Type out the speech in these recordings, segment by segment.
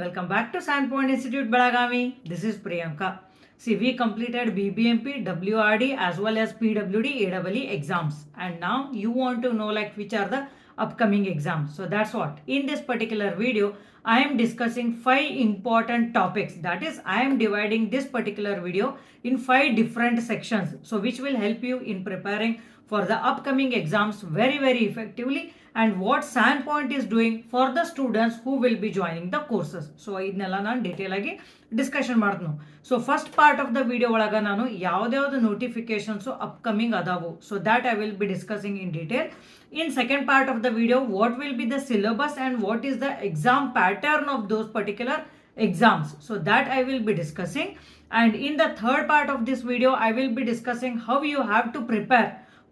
welcome back to Sandpoint Institute Belagavi. This is Priyanka. See, we completed BBMP, WRD as well as PWD, AEE exams, and now you want to know like which are the upcoming exams. So that's what. In this particular video, I am discussing 5 important topics. That is, I am dividing this particular video in 5 different sections. So which will help you in preparing for the upcoming exams very effectively, and what Sandpoint is doing for the students who will be joining the courses. So ಇದನ್ನೆಲ್ಲ ನಾನು detail ಆಗಿ discussion ಮಾಡ್ತೀನಿ. So first part of the video ಒಳಗೆ ನಾನು ಯಾವ್ದಾವ್ದು notifications upcoming ಅದಾವು, so that I will be discussing in detail. In second part of the video, what will be the syllabus and what is the exam pattern of those particular exams, so that I will be discussing. And in the third part of this video, I will be discussing how you have to prepare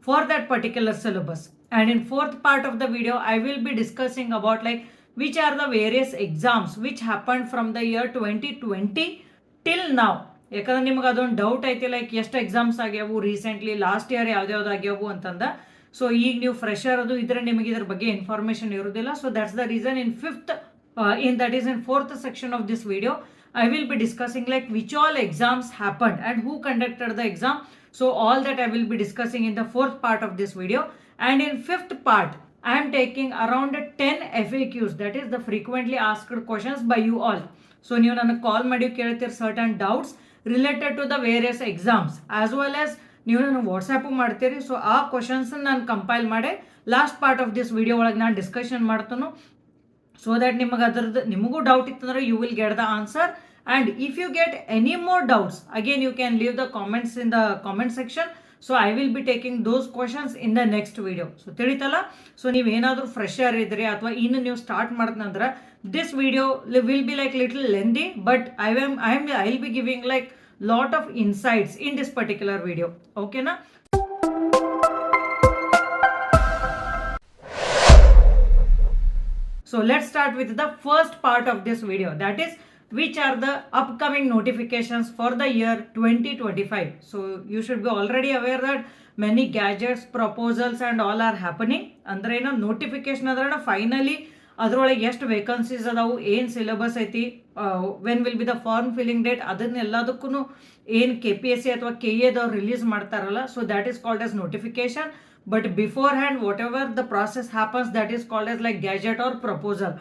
for that particular syllabus. And in fourth part of the video, I will be discussing about like which are the various exams which happened from the year 2020 till now. ಯಾಕಂದ್ರೆ ನಿಮ್ಗೆ ಅದೊಂದು doubt ಐತಿ, like ಎಷ್ಟು exams ಆಗ್ಯಾವು recently, last year ಯಾವ್ದು ಆಗ್ಯಾವು ಅಂತಂದ. So ಈಗ ನೀವು fresher ಅದು ಇದ್ರೆ ನಿಮಗೆ ಇದ್ರ ಬಗ್ಗೆ ಇನ್ಫಾರ್ಮೇಶನ್ ಇರೋದಿಲ್ಲ. So that's the reason in fourth section of this video, I will be discussing like which all exams happened and who conducted the exam. So all that I will be discussing in the fourth part of this video. And in fifth part, I am taking around 10 FAQs, that is the frequently asked questions by you all. So ನೀವು ನನಗೆ ಕಾಲ್ ಮಾಡಿ ಕೇಳ್ತೀರಿ certain doubts related to the various exams, as well as ನೀವು ನನಗೆ WhatsApp ಮಾಡ್ತೀರಿ. So ಆ questions ನಾನು compile ಮಾಡಿ last part of this video ಒಳಗೆ ನಾನು ಡಿಸ್ಕಷನ್ ಮಾಡ್ತೀನಿ. ಸೊ ದಟ್ ನಿಮಗೆ ಅದ್ರದ್ದು ನಿಮಗೂ ಡೌಟ್ ಇತ್ತಂದ್ರೆ you will get the answer. And if you get any more doubts, again you can leave the comments in the comment section. So I will be taking those questions in the next video. So ತಿಳಿತಲ್ಲ. So ನೀವೇನಾದರೂ fresher ಇದ್ರಿ ಅಥವಾ ಇನ್ನು ನೀವು start ಮಾಡಿದ್ನಂದ್ರೆ this video will be like little lengthy, but I'll be giving like lot of insights in this particular video. Okay na? So let's start with the first part of this video, that is which are the upcoming notifications for the year 2025. So you should be already aware that many gadgets, proposals and all are happening. ಅಂದ್ರೆ ಏನೋ notification ಅಂದ್ರೆ finally ಅದರೊಳಗೆ ಎಷ್ಟು ವೇಕನ್ಸೀಸ್ ಅದಾವು, ಏನು syllabus ಐತಿ, when will be the form filling date, ಅದನ್ನೆಲ್ಲದಕ್ಕೂ ಏನು KPSC ಅಥವಾ KEದವ್ರು ರಿಲೀಸ್ ಮಾಡ್ತಾರಲ್ಲ, so that is called as notification. But beforehand whatever the process happens, that is called as like gazette or proposal.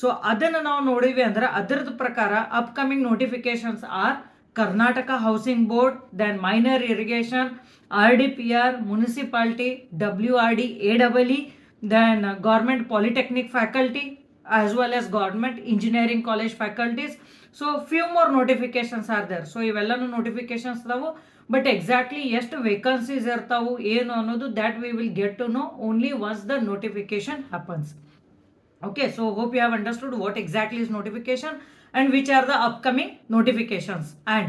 So ಅದನ್ನು ನಾವು ನೋಡಿವಿ ಅಂದ್ರೆ ಅದರದ ಪ್ರಕಾರ upcoming notifications are Karnataka housing board, then minor irrigation, RDPR, municipality, WRD, AEE, then government polytechnic faculty as well as government engineering college faculties. So few more notifications are there. So ಇವೆಲ್ಲನೂ notifications ಅದಾವು, but exactly ಎಷ್ಟು ವೇಕನ್ಸೀಸ್ ಇರ್ತಾವು ಏನು ಅನ್ನೋದು that we will get to know only once the notification happens. Okay, so hope you have understood what exactly is notification and which are the upcoming notifications. And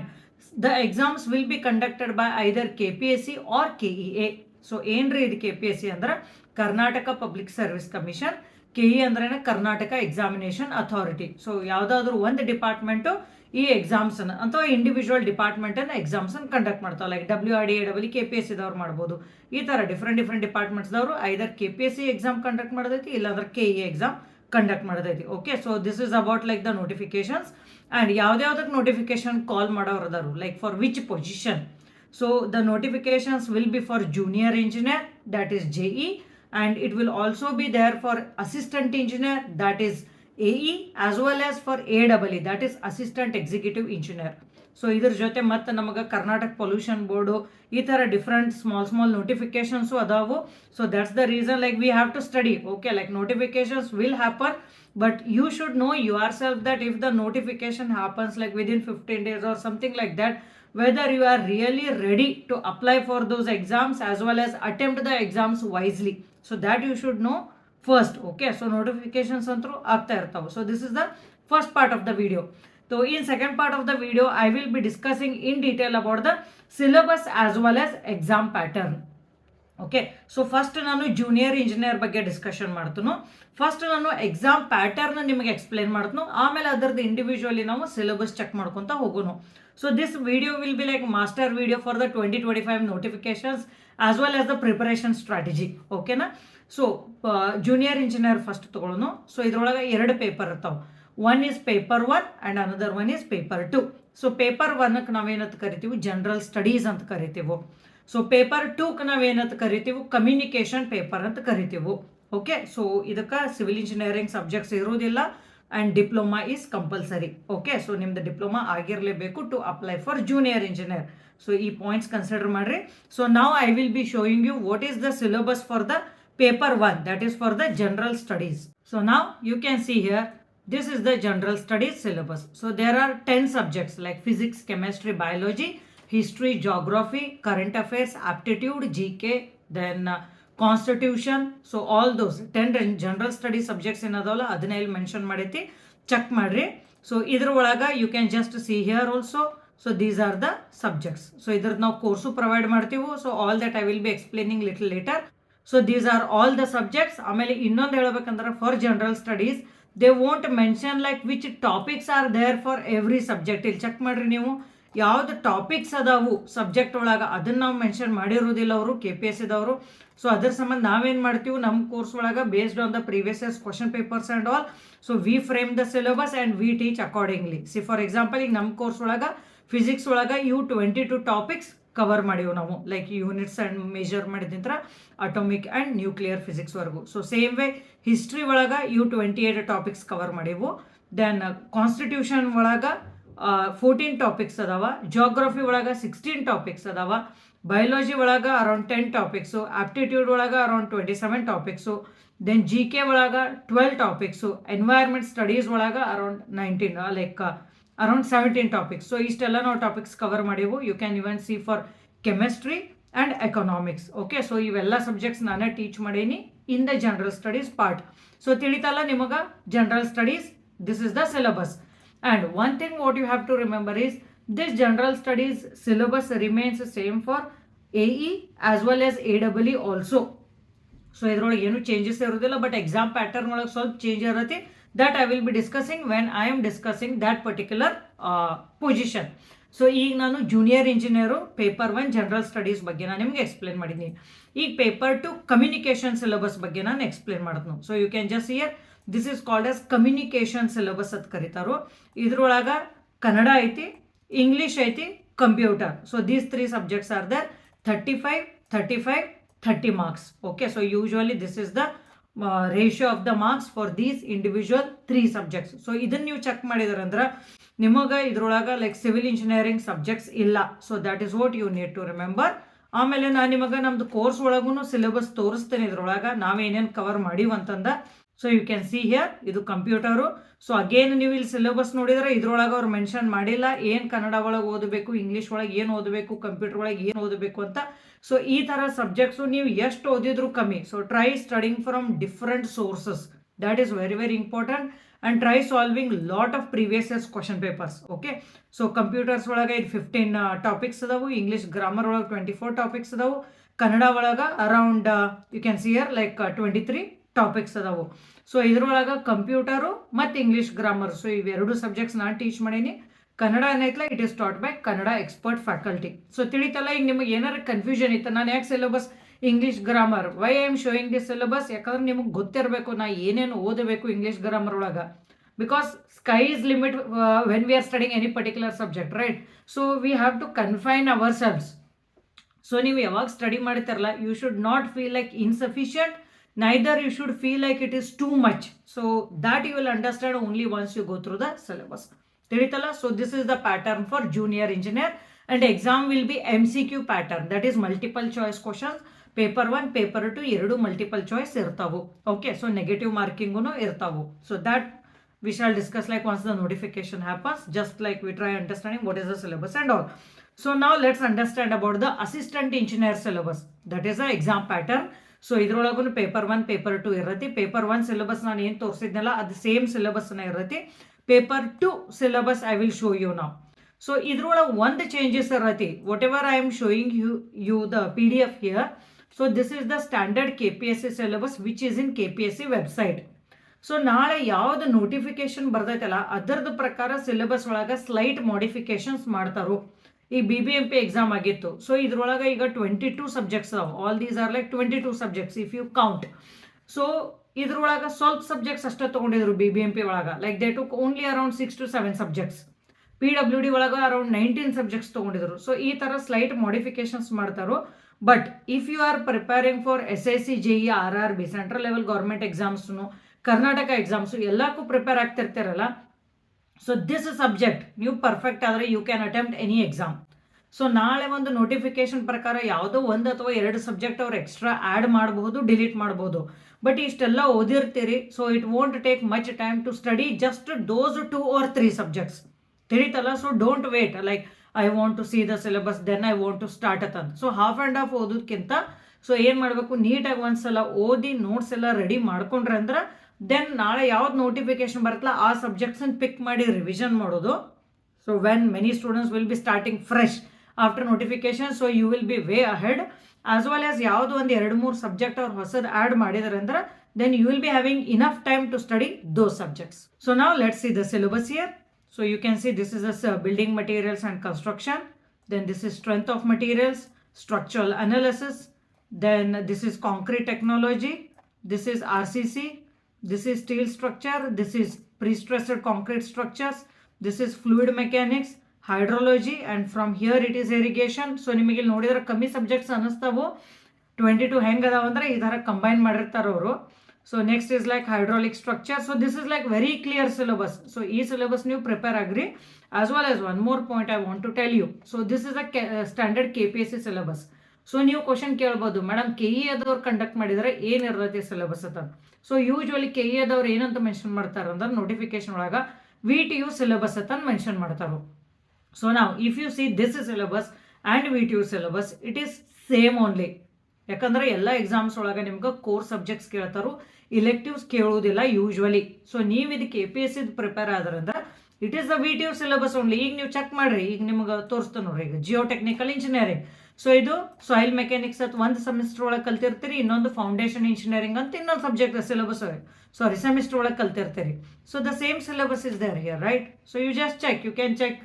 the exams will be conducted by either KPSC or KEA. So ಏನ್ರಿ ಇದು KPSC ಅಂದ್ರೆ Karnataka public service commission, KE ಅಂದ್ರೆ Karnataka examination authority. So ಯಾವುದಾದ್ರೂ ಒಂದು department ಈ exams ಅಥವಾ individual department exams conduct ಮಾಡ್ತಾವೆ. Like WRD, AEE, KPSC ದವ್ರು ಮಾಡ್ಬೋದು. ಈ ಥರ ಡಿಫ್ರೆಂಟ್ ಡಿಪಾರ್ಟ್ಮೆಂಟ್ಸ್ದವರು ಐದರ್ KPSC ಎಕ್ಸಾಮ್ ಕಂಡಕ್ಟ್ ಮಾಡೋದೈತಿ, ಇಲ್ಲಾಂದ್ರೆ KE ಎಕ್ಸಾಮ್ ಕಂಡಕ್ಟ್ ಮಾಡೋದೈತಿ. Okay, so this is about like the notifications. And ಯಾವ್ದಾವ್ದಕ್ಕೆ ನೋಟಿಫಿಕೇಶನ್ ಕಾಲ್ ಮಾಡೋರು ಅದಾರು, like for which position. So the notifications will be for junior engineer, that is JE, and it will also be there for assistant engineer, that is AE, as well as for AEE, that is assistant executive engineer. So ಇದ್ರ ಜೊತೆ ಮತ್ತೆ ನಮಗೆ Karnataka pollution board ಈ ಥರ different small notifications ಅದಾವು. So that's the reason like we have to study. Okay, like notifications will happen, but you should know yourself that if the notification happens like within 15 days or something like that, whether you are really ready to apply for those exams as well as attempt the exams wisely. So that you should know first. Okay, so notifications antru aagta irtavu. So this is the first part of the video. So in second part of the video, I will be discussing in detail about the syllabus as well as exam pattern. Okay, so first ನಾನು junior engineer ಬಗ್ಗೆ discussion ಮಾಡ್ತೀನಿ. First ನಾನು exam pattern ನಿಮಗೆ explain ಮಾಡ್ತೀನಿ, ಆಮೇಲೆ ಅದರದ್ದು individually ನಾವು syllabus check ಮಾಡ್ಕೊತ ಹೋಗೋಣ. So this video will be like master video for the 2025 notifications as well as the preparation strategy. ಓಕೆನಾ? ಸೊ ಜೂನಿಯರ್ ಇಂಜಿನಿಯರ್ ಫಸ್ಟ್ ತೊಗೊಳ್ಳೋಣ. ಸೊ ಇದ್ರೊಳಗೆ 2 ಪೇಪರ್ ಇರ್ತಾವೆ. One is paper 1 and another one is paper 2. So paper 1ಕ್ಕೆ ನಾವೇನಂತ ಕರಿತೀವಿ, general studies ಅಂತ ಕರಿತೀವಿ. So paper 2ಕ್ಕೆ ನಾವೇನಂತ ಕರಿತೀವಿ, ಕಮ್ಯುನಿಕೇಷನ್ ಪೇಪರ್ ಅಂತ ಕರಿತೀವಿ. ಓಕೆ, ಸೊ ಇದಕ್ಕೆ ಸಿವಿಲ್ ಇಂಜಿನಿಯರಿಂಗ್ ಸಬ್ಜೆಕ್ಟ್ಸ್ ಇರೋದಿಲ್ಲ and diploma is compulsory. Okay, so ನಿಮ್ದು ಡಿಪ್ಲೊಮಾ ಆಗಿರಲೇಬೇಕು to apply for junior engineer. So ಈ ಪಾಯಿಂಟ್ಸ್ ಕನ್ಸಿಡರ್ ಮಾಡ್ರಿ. ಸೊ ನಾವು I will be showing you what is the syllabus for the paper 1, that is for the general studies. So now you can see here, this is the general studies syllabus. So there are 10 subjects like physics, chemistry, biology, history, geography, current affairs, aptitude, GK, then constitution. So all those 10 general studies subjects ಏನದಲ್ಲ ಅದನ್ನ ಇಲ್ಲಿ mention ಮಾಡೈತಿ, check ಮಾಡ್ರಿ. So ಇದ್ರ ಒಳಗ you can just see here also. So these are the subjects. So ಇದ್ರದ್ದು ನಾವು course provide ಮಾಡ್ತೀವಿ. So all that I will be explaining little later. So these are all the subjects. ಆಮೇಲೆ ಇನ್ನೊಂದು ಹೇಳ್ಬೇಕಂದ್ರೆ for general studies they won't mention like which topics are there for every subject. ಇಲ್ಲಿ check ಮಾಡ್ರಿ ನೀವು, ಯಾವ್ದು topics ಅದಾವು subject ಒಳಗೆ ಅದನ್ನ ನಾವು ಮೆನ್ಷನ್ ಮಾಡಿರೋದಿಲ್ಲ ಅವರು KPSC ದವರು. ಸೊ ಅದ್ರ ಸಂಬಂಧ ನಾವೇನು ಮಾಡ್ತೀವಿ, ನಮ್ಮ ಕೋರ್ಸ್ ಒಳಗೆ based on the previous years question papers and all. So V frame the syllabus and we teach accordingly. C for example ಈಗ ನಮ್ಮ ಕೋರ್ಸ್ ಒಳಗೆ ಫಿಸಿಕ್ಸ್ ಒಳಗೆ 22 ಟಾಪಿಕ್ಸ್ ಕವರ್ ಮಾಡಿವು ನಾವು, ಲೈಕ್ ಯೂನಿಟ್ಸ್ ಆ್ಯಂಡ್ ಮೆಜರ್ ಮಾಡಿದಂತ್ರ ಅಟೋಮಿಕ್ ಆ್ಯಂಡ್ ನ್ಯೂಕ್ಲಿಯರ್ ಫಿಸಿಕ್ಸ್ವರೆಗೂ. So same way history ಒಳಗೆ 28 topics cover ಮಾಡಿವು. ದೆನ್ ಕಾನ್ಸ್ಟಿಟ್ಯೂಷನ್ ಒಳಗೆ 14 ಟಾಪಿಕ್ಸ್ ಅದಾವ. ಜಿಯೋಗ್ರಫಿ ಒಳಗೆ 16 ಟಾಪಿಕ್ಸ್ ಅದಾವ. ಬಯಾಲಜಿ ಒಳಗೆ ಅರೌಂಡ್ 10 ಟಾಪಿಕ್ಸು. ಆಪ್ಟಿಟ್ಯೂಡ್ ಒಳಗೆ ಅರೌಂಡ್ 27 ಟಾಪಿಕ್ಸು. ದೆನ್ GK ಒಳಗೆ 12 ಟಾಪಿಕ್ಸು. ಎನ್ವೈರ್ಮೆಂಟ್ ಸ್ಟಡೀಸ್ ಒಳಗೆ around 19 like around 17 topics. So ಇಷ್ಟೆಲ್ಲ ನಾವು ಟಾಪಿಕ್ಸ್ ಕವರ್ ಮಾಡಿವು. You can even see for chemistry and economics. Okay, so ಇವೆಲ್ಲ ಸಬ್ಜೆಕ್ಟ್ಸ್ ನಾನೇ ಟೀಚ್ ಮಾಡೀನಿ in the general studies part. So ತಿಳಿತಲ್ಲ ನಿಮಗೆ general studies, this is the syllabus. And one thing what you have to remember is this general studies syllabus remains same for AE as well as AEE also. So ಇದ್ರೊಳಗೆ ಏನು changes ಇರೋದಿಲ್ಲ, but exam pattern ಒಳಗೆ ಸ್ವಲ್ಪ change ಇರುತ್ತೆ. that I will be discussing when I am discussing that particular position. So ಈಗ ನಾನು junior engineer paper 1 general studies ಬಗ್ಗೆ ನಾನು ನಿಮಗೆ ಎಕ್ಸ್ಪ್ಲೇನ್ ಮಾಡಿದ್ದೀನಿ. ಈಗ ಪೇಪರ್ 2 ಕಮ್ಯುನಿಕೇಷನ್ ಸಿಲೆಬಸ್ ಬಗ್ಗೆ ನಾನು ಎಕ್ಸ್ಪ್ಲೇನ್ ಮಾಡಿದ್ನು. So you can just here this is called as communication syllabus ಅಂತ ಕರೀತಾರೋ. ಇದ್ರೊಳಗೆ ಕನ್ನಡ ಐತಿ, ಇಂಗ್ಲೀಷ್ ಐತಿ, computer. So these 3 subjects are there. 35, 35, 30 marks. Okay, so usually this is the ratio of the marks for these individual 3 subjects. So ಇದನ್ನು ನೀವು check ಮಾಡಿದ್ರಂದ್ರೆ ನಿಮಗೆ ಇದ್ರೊಳಗೆ ಲೈಕ್ ಸಿವಿಲ್ ಇಂಜಿನಿಯರಿಂಗ್ ಸಬ್ಜೆಕ್ಟ್ಸ್ ಇಲ್ಲ. So that is what you need to remember. ಆಮೇಲೆ ನಾನು ನಿಮಗೆ ನಮ್ದು ಕೋರ್ಸ್ ಒಳಗೂ ಸಿಲೆಬಸ್ ತೋರಿಸ್ತೇನೆ. ಇದ್ರೊಳಗೆ ನಾವೇನೇನು ಕವರ್ ಮಾಡೀವಂತಂದ. So you can see here ಇದು ಕಂಪ್ಯೂಟರು. ಸೊ ಅಗೇನ್ ನೀವು ಇಲ್ಲಿ ಸಿಲೆಬಸ್ ನೋಡಿದ್ರೆ ಇದ್ರೊಳಗೆ ಅವ್ರು ಮೆನ್ಷನ್ ಮಾಡಿಲ್ಲ ಏನು ಕನ್ನಡ ಒಳಗೆ ಓದಬೇಕು, ಇಂಗ್ಲೀಷ್ ಒಳಗೆ ಏನು ಓದಬೇಕು, ಕಂಪ್ಯೂಟರ್ ಒಳಗೆ ಏನು ಓದಬೇಕು ಅಂತ. ಸೊ ಈ ಥರ ಸಬ್ಜೆಕ್ಟ್ಸು ನೀವು ಎಷ್ಟು ಓದಿದ್ರು ಕಮ್ಮಿ. So try studying from different sources, that is very very important. And try solving lot of previous years question papers. Okay, so computers ಒಳಗೆ ಇದು 15 ಟಾಪಿಕ್ಸ್ ಅದಾವು. ಇಂಗ್ಲೀಷ್ ಗ್ರಾಮರ್ ಒಳಗೆ 24 ಟಾಪಿಕ್ಸ್ ಅದಾವು. ಕನ್ನಡ ಒಳಗೆ around you can see here like 23 topics ಅದಾವು. So ಇದ್ರೊಳಗೆ computer ಮತ್ತು English grammar, so ಇವೆರಡು ಸಬ್ಜೆಕ್ಟ್ಸ್ ನಾನು ಟೀಚ್ ಮಾಡೀನಿ. ಕನ್ನಡ ಏನೈತಲ್ಲ it is taught by Kannada expert faculty. So ತಿಳಿತಲ್ಲ, ಈಗ ನಿಮಗೆ ಏನಾರು ಕನ್ಫ್ಯೂಷನ್ ಇತ್ತು ನಾನು ಯಾಕೆ syllabus English grammar, why I am showing this syllabus, ಯಾಕಂದ್ರೆ ನಿಮಗೆ ಗೊತ್ತಿರಬೇಕು ನಾ ಏನೇನು ಓದಬೇಕು ಇಂಗ್ಲೀಷ್ ಗ್ರಾಮರ್ ಒಳಗೆ. Because sky is limit when we are studying any particular subject, right? So we have to confine ourselves. ಸೊ ನೀವು ಯಾವಾಗ ಸ್ಟಡಿ ಮಾಡ್ತಾರಲ್ಲ you should not feel like insufficient, neither you should feel like it is too much. So that you will understand only once you go through the syllabus. ತಿಳಿತಲ್ಲ? So this is the pattern for junior engineer and exam will be MCQ pattern, that is multiple choice questions. Paper 1, paper 2 ಎರಡು multiple choice ಇರ್ತಾವು. Okay, so negative marking ಇರ್ತಾವು. So that we shall discuss like once the notification happens, just like we try understanding what is the syllabus and all. So now let's understand about the assistant engineer syllabus, that is the exam pattern. So ಇದ್ರೊಳಗೂ paper 1 paper 2 ಇರತ್ತೆ. Paper 1 syllabus ನಾನು ಏನು ತೋರಿಸಿದ್ನಲ್ಲ ಅದು same ಸಿಲೆಬಸ್ನ ಇರತ್ತೆ. Paper 2 syllabus I will show you ನಾವು. So ಇದ್ರೊಳಗೆ ಒಂದು ಚೇಂಜಸ್ ಇರತ್ತೆ. Whatever I am showing you the PDF here. So this is the standard KPSC syllabus which is in KPSC website. So ನಾಳೆ ಯಾವ್ದು notification ಬರ್ತೈತಲ್ಲ ಅದರದ್ದು ಪ್ರಕಾರ syllabus ಒಳಗೆ slight modifications ಮಾಡ್ತಾರೋ. ಈ BBMP ಎಕ್ಸಾಮ್ ಆಗಿತ್ತು. ಸೊ ಇದ್ರೊಳಗೆ ಈಗ 22 ಸಬ್ಜೆಕ್ಟ್ಸ್ ಅದಾವೆ. All these are like 22 subjects if you count. So ಇದ್ರೊಳಗೆ ಸ್ವಲ್ಪ ಸಬ್ಜೆಕ್ಟ್ಸ್ ಅಷ್ಟೇ ತೊಗೊಂಡಿದ್ರು BBMP ಒಳಗೆ, like they took only around 6 to 7 subjects. PWD ಒಳಗೆ ಅರೌಂಡ್ 19 ಸಬ್ಜೆಕ್ಟ್ಸ್ ತೊಗೊಂಡಿದ್ರು. ಸೊ ಈ ಥರ ಸ್ಲೈಟ್ ಮಾಡಿಫಿಕೇಶನ್ಸ್ ಮಾಡ್ತಾರೋ. But if you are preparing for SIC, JE, RRB, central level government ಎಕ್ಸಾಮ್ಸ್ನು, ಕರ್ನಾಟಕ ಎಕ್ಸಾಮ್ಸು ಎಲ್ಲಕ್ಕೂ ಪ್ರಿಪೇರ್ ಆಗ್ತಿರ್ತೀರಲ್ಲ, ಸೊ ದಿಸ್ ಸಬ್ಜೆಕ್ಟ್ ನೀವು ಪರ್ಫೆಕ್ಟ್ ಆದರೆ you can attempt any exam. So ನಾಳೆ ಒಂದು ನೋಟಿಫಿಕೇಶನ್ ಪ್ರಕಾರ ಯಾವುದೋ 1 ಅಥವಾ 2 ಸಬ್ಜೆಕ್ಟ್ ಅವ್ರು ಎಕ್ಸ್ಟ್ರಾ ಆ್ಯಡ್ ಮಾಡಬಹುದು, ಡಿಲೀಟ್ ಮಾಡ್ಬೋದು. ಬಟ್ ಇಷ್ಟೆಲ್ಲ ಓದಿರ್ತೀರಿ, so it won't take much time to study just those 2 or 3 subjects, ತಿಳಿತಲ್ಲ. So don't wait like I want to see the syllabus then I want to start ಅಂತ. So half and half ಓದೋದಕ್ಕಿಂತ so ಏನು ಮಾಡಬೇಕು, ನೀಟಾಗಿ ಒಂದ್ಸಲ ಓದಿ notes ಎಲ್ಲ ready ಮಾಡ್ಕೊಂಡ್ರೆ ಅಂದ್ರೆ ದೆನ್ ನಾಳೆ ಯಾವ್ದು ನೋಟಿಫಿಕೇಶನ್ ಬರುತ್ತಲ್ಲ ಆ ಸಬ್ಜೆಕ್ಟ್ಸನ್ನು ಪಿಕ್ ಮಾಡಿ ರಿವಿಷನ್ ಮಾಡೋದು. So when many students will be starting fresh after notification, so you will be way ahead. As well as ಯಾವುದೋ ಒಂದು 2-3 ಸಬ್ಜೆಕ್ಟ್ ಅವ್ರು ಹೊಸದು ಆ್ಯಡ್ ಮಾಡಿದಾರೆ ಅಂದ್ರೆ then you will be having enough time to study those subjects. So ನಾವು let's see the syllabus here. So you can see this is a building materials and construction. Then this is strength of materials, structural analysis. Then this is concrete technology. This is RCC. This is steel structure. This is pre-stressed concrete structures. This is fluid mechanics, hydrology, and from here it is irrigation. So ನಿಮಗೆ ನೋಡಿದ್ರೆ ಕಮ್ಮಿ subjects ಅನ್ನಿಸ್ತಾವು, 22 ಹೆಂಗೆ ಅದಾವ ಅಂದರೆ ಈ ಥರ combine ಮಾಡಿರ್ತಾರೆ ಅವರು. So next is like hydraulic structure. So this is like very clear syllabus. So ಈ ಸಿಲೆಬಸ್ ನೀವು ಪ್ರಿಪೇರ್ ಆಗ್ರಿ. As well as one more point I want to tell you. So this is a standard KPSC syllabus. So ನೀವು question ಕೇಳ್ಬೋದು, madam KE ಆದವ್ರು conduct ಮಾಡಿದರೆ ಏನಿರ್ತೈತಿ syllabus ಅಂತ. So usually KE ಆದವ್ರು ಏನಂತ ಮೆನ್ಷನ್ ಮಾಡ್ತಾರೆ ಅಂದ್ರೆ ನೋಟಿಫಿಕೇಶನ್ ಒಳಗೆ VTU ಸಿಲೆಬಸ್ ಅಂತ ಮೆನ್ಷನ್ ಮಾಡ್ತಾರೆ. ಸೊ ನಾವು if you see this syllabus and VTU syllabus it is same only. ಯಾಕಂದ್ರೆ ಎಲ್ಲ ಎಕ್ಸಾಮ್ಸ್ ಒಳಗೆ ನಿಮ್ಗೆ ಕೋರ್ ಸಬ್ಜೆಕ್ಟ್ಸ್ ಕೇಳ್ತಾರೋ, ಇಲೆಕ್ಟಿವ್ಸ್ ಕೇಳೋದಿಲ್ಲ ಯೂಶ್ವಲಿ. ಸೊ ನೀವು ಇದು KPSC ಪ್ರಿಪೇರ್ ಆದ್ರಿಂದ it is the VTU syllabus only. ಈಗ ನೀವು ಚೆಕ್ ಮಾಡ್ರಿ, ಈಗ ನಿಮ್ಗೆ ತೋರಿಸ್ತಾನೆ ನೋಡ್ರಿ, ಈಗ ಜಿಯೋ ಟೆಕ್ನಿಕಲ್ ಇಂಜಿನಿಯರಿಂಗ್. ಸೊ ಇದು ಸಾಯಿಲ್ ಮೆಕ್ಯಾನಿಕ್ಸ್ ಅಂತ ಒಂದು ಸೆಮಿಸ್ಟರ್ ಒಳಗೆ ಕಲ್ತಿರ್ತೀರಿ, ಇನ್ನೊಂದು ಫೌಂಡೇಶನ್ ಇಂಜಿನಿಯರಿಂಗ್ ಅಂತ ಇನ್ನೊಂದು ಸಬ್ಜೆಕ್ಟ್ ಸಿಲೆಬಸ್ ಸೆಮಿಸ್ಟರ್ ಒಳಗೆ ಕಲ್ತಿರ್ತೀರಿ. So the same syllabus is there here, right? So you just check, you can check,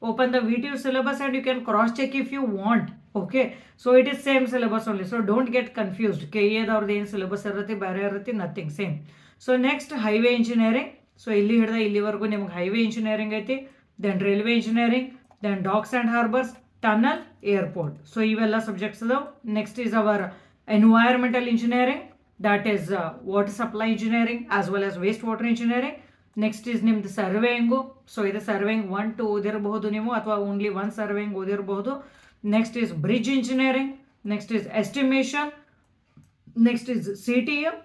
open the VTU syllabus and you can cross check if you want. Okay, so it is same syllabus only, so don't get confused. KE ಅವ್ರದ್ದು ಏನು syllabus ಇರುತ್ತೆ, ಬೇರೆ ಇರುತ್ತೆ, nothing, same. So next highway engineering. So ಇಲ್ಲಿ ಹಿಡಿದ ಇಲ್ಲಿವರೆಗೂ ನಿಮ್ಗೆ highway engineering ಐತಿ, then railway engineering, then docks and harbours, tunnel, airport. So ಇವೆಲ್ಲ ಸಬ್ಜೆಕ್ಟ್ಸ್ ಅದಾವೆ. Next is our environmental engineering, that is water supply engineering as well as waste water engineering. Next is ನಿಮ್ದು surveying. So ಇದು surveying 1-2 ಓದಿರಬಹುದು ನೀವು, ಅಥವಾ only 1 surveying ಓದಿರಬಹುದು. Next is bridge engineering, next is estimation, next is CTM,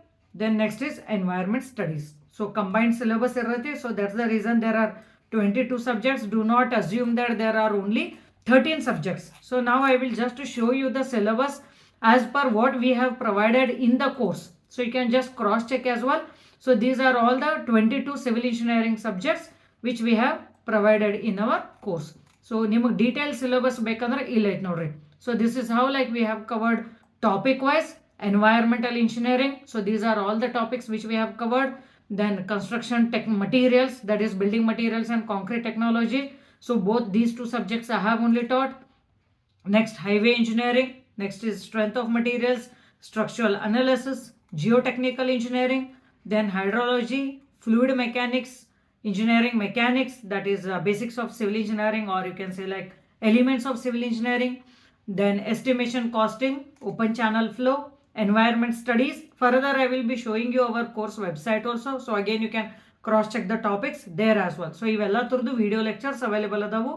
then next is environment studies. So combined syllabus ಇರುತ್ತೆ. So that's the reason there are 22 subjects. Do not assume that there are only 13 subjects. So now I will just show you the syllabus as per what we have provided in the course. So you can just cross check as well. So these are all the 22 civil engineering subjects which we have provided in our course. So ನಿಮಗೆ detail syllabus ಬೇಕಂದ್ರೆ ಇಲ್ಲ ಐತೆ ನೋಡ್ರಿ. So this is how like we have covered topic wise environmental engineering. So these are all the topics which we have covered. Then construction tech materials, that is building materials and concrete technology. So both these 2 subjects I have only taught. Next highway engineering, next is strength of materials, structural analysis, geotechnical engineering, then hydrology, fluid mechanics, engineering mechanics, that is basics of civil engineering, or you can say like elements of civil engineering, then estimation costing, open channel flow, environment studies. Further I will be showing you our course website also, so again you can cross check the topics there as well. So ivella turdu video lectures available adavu.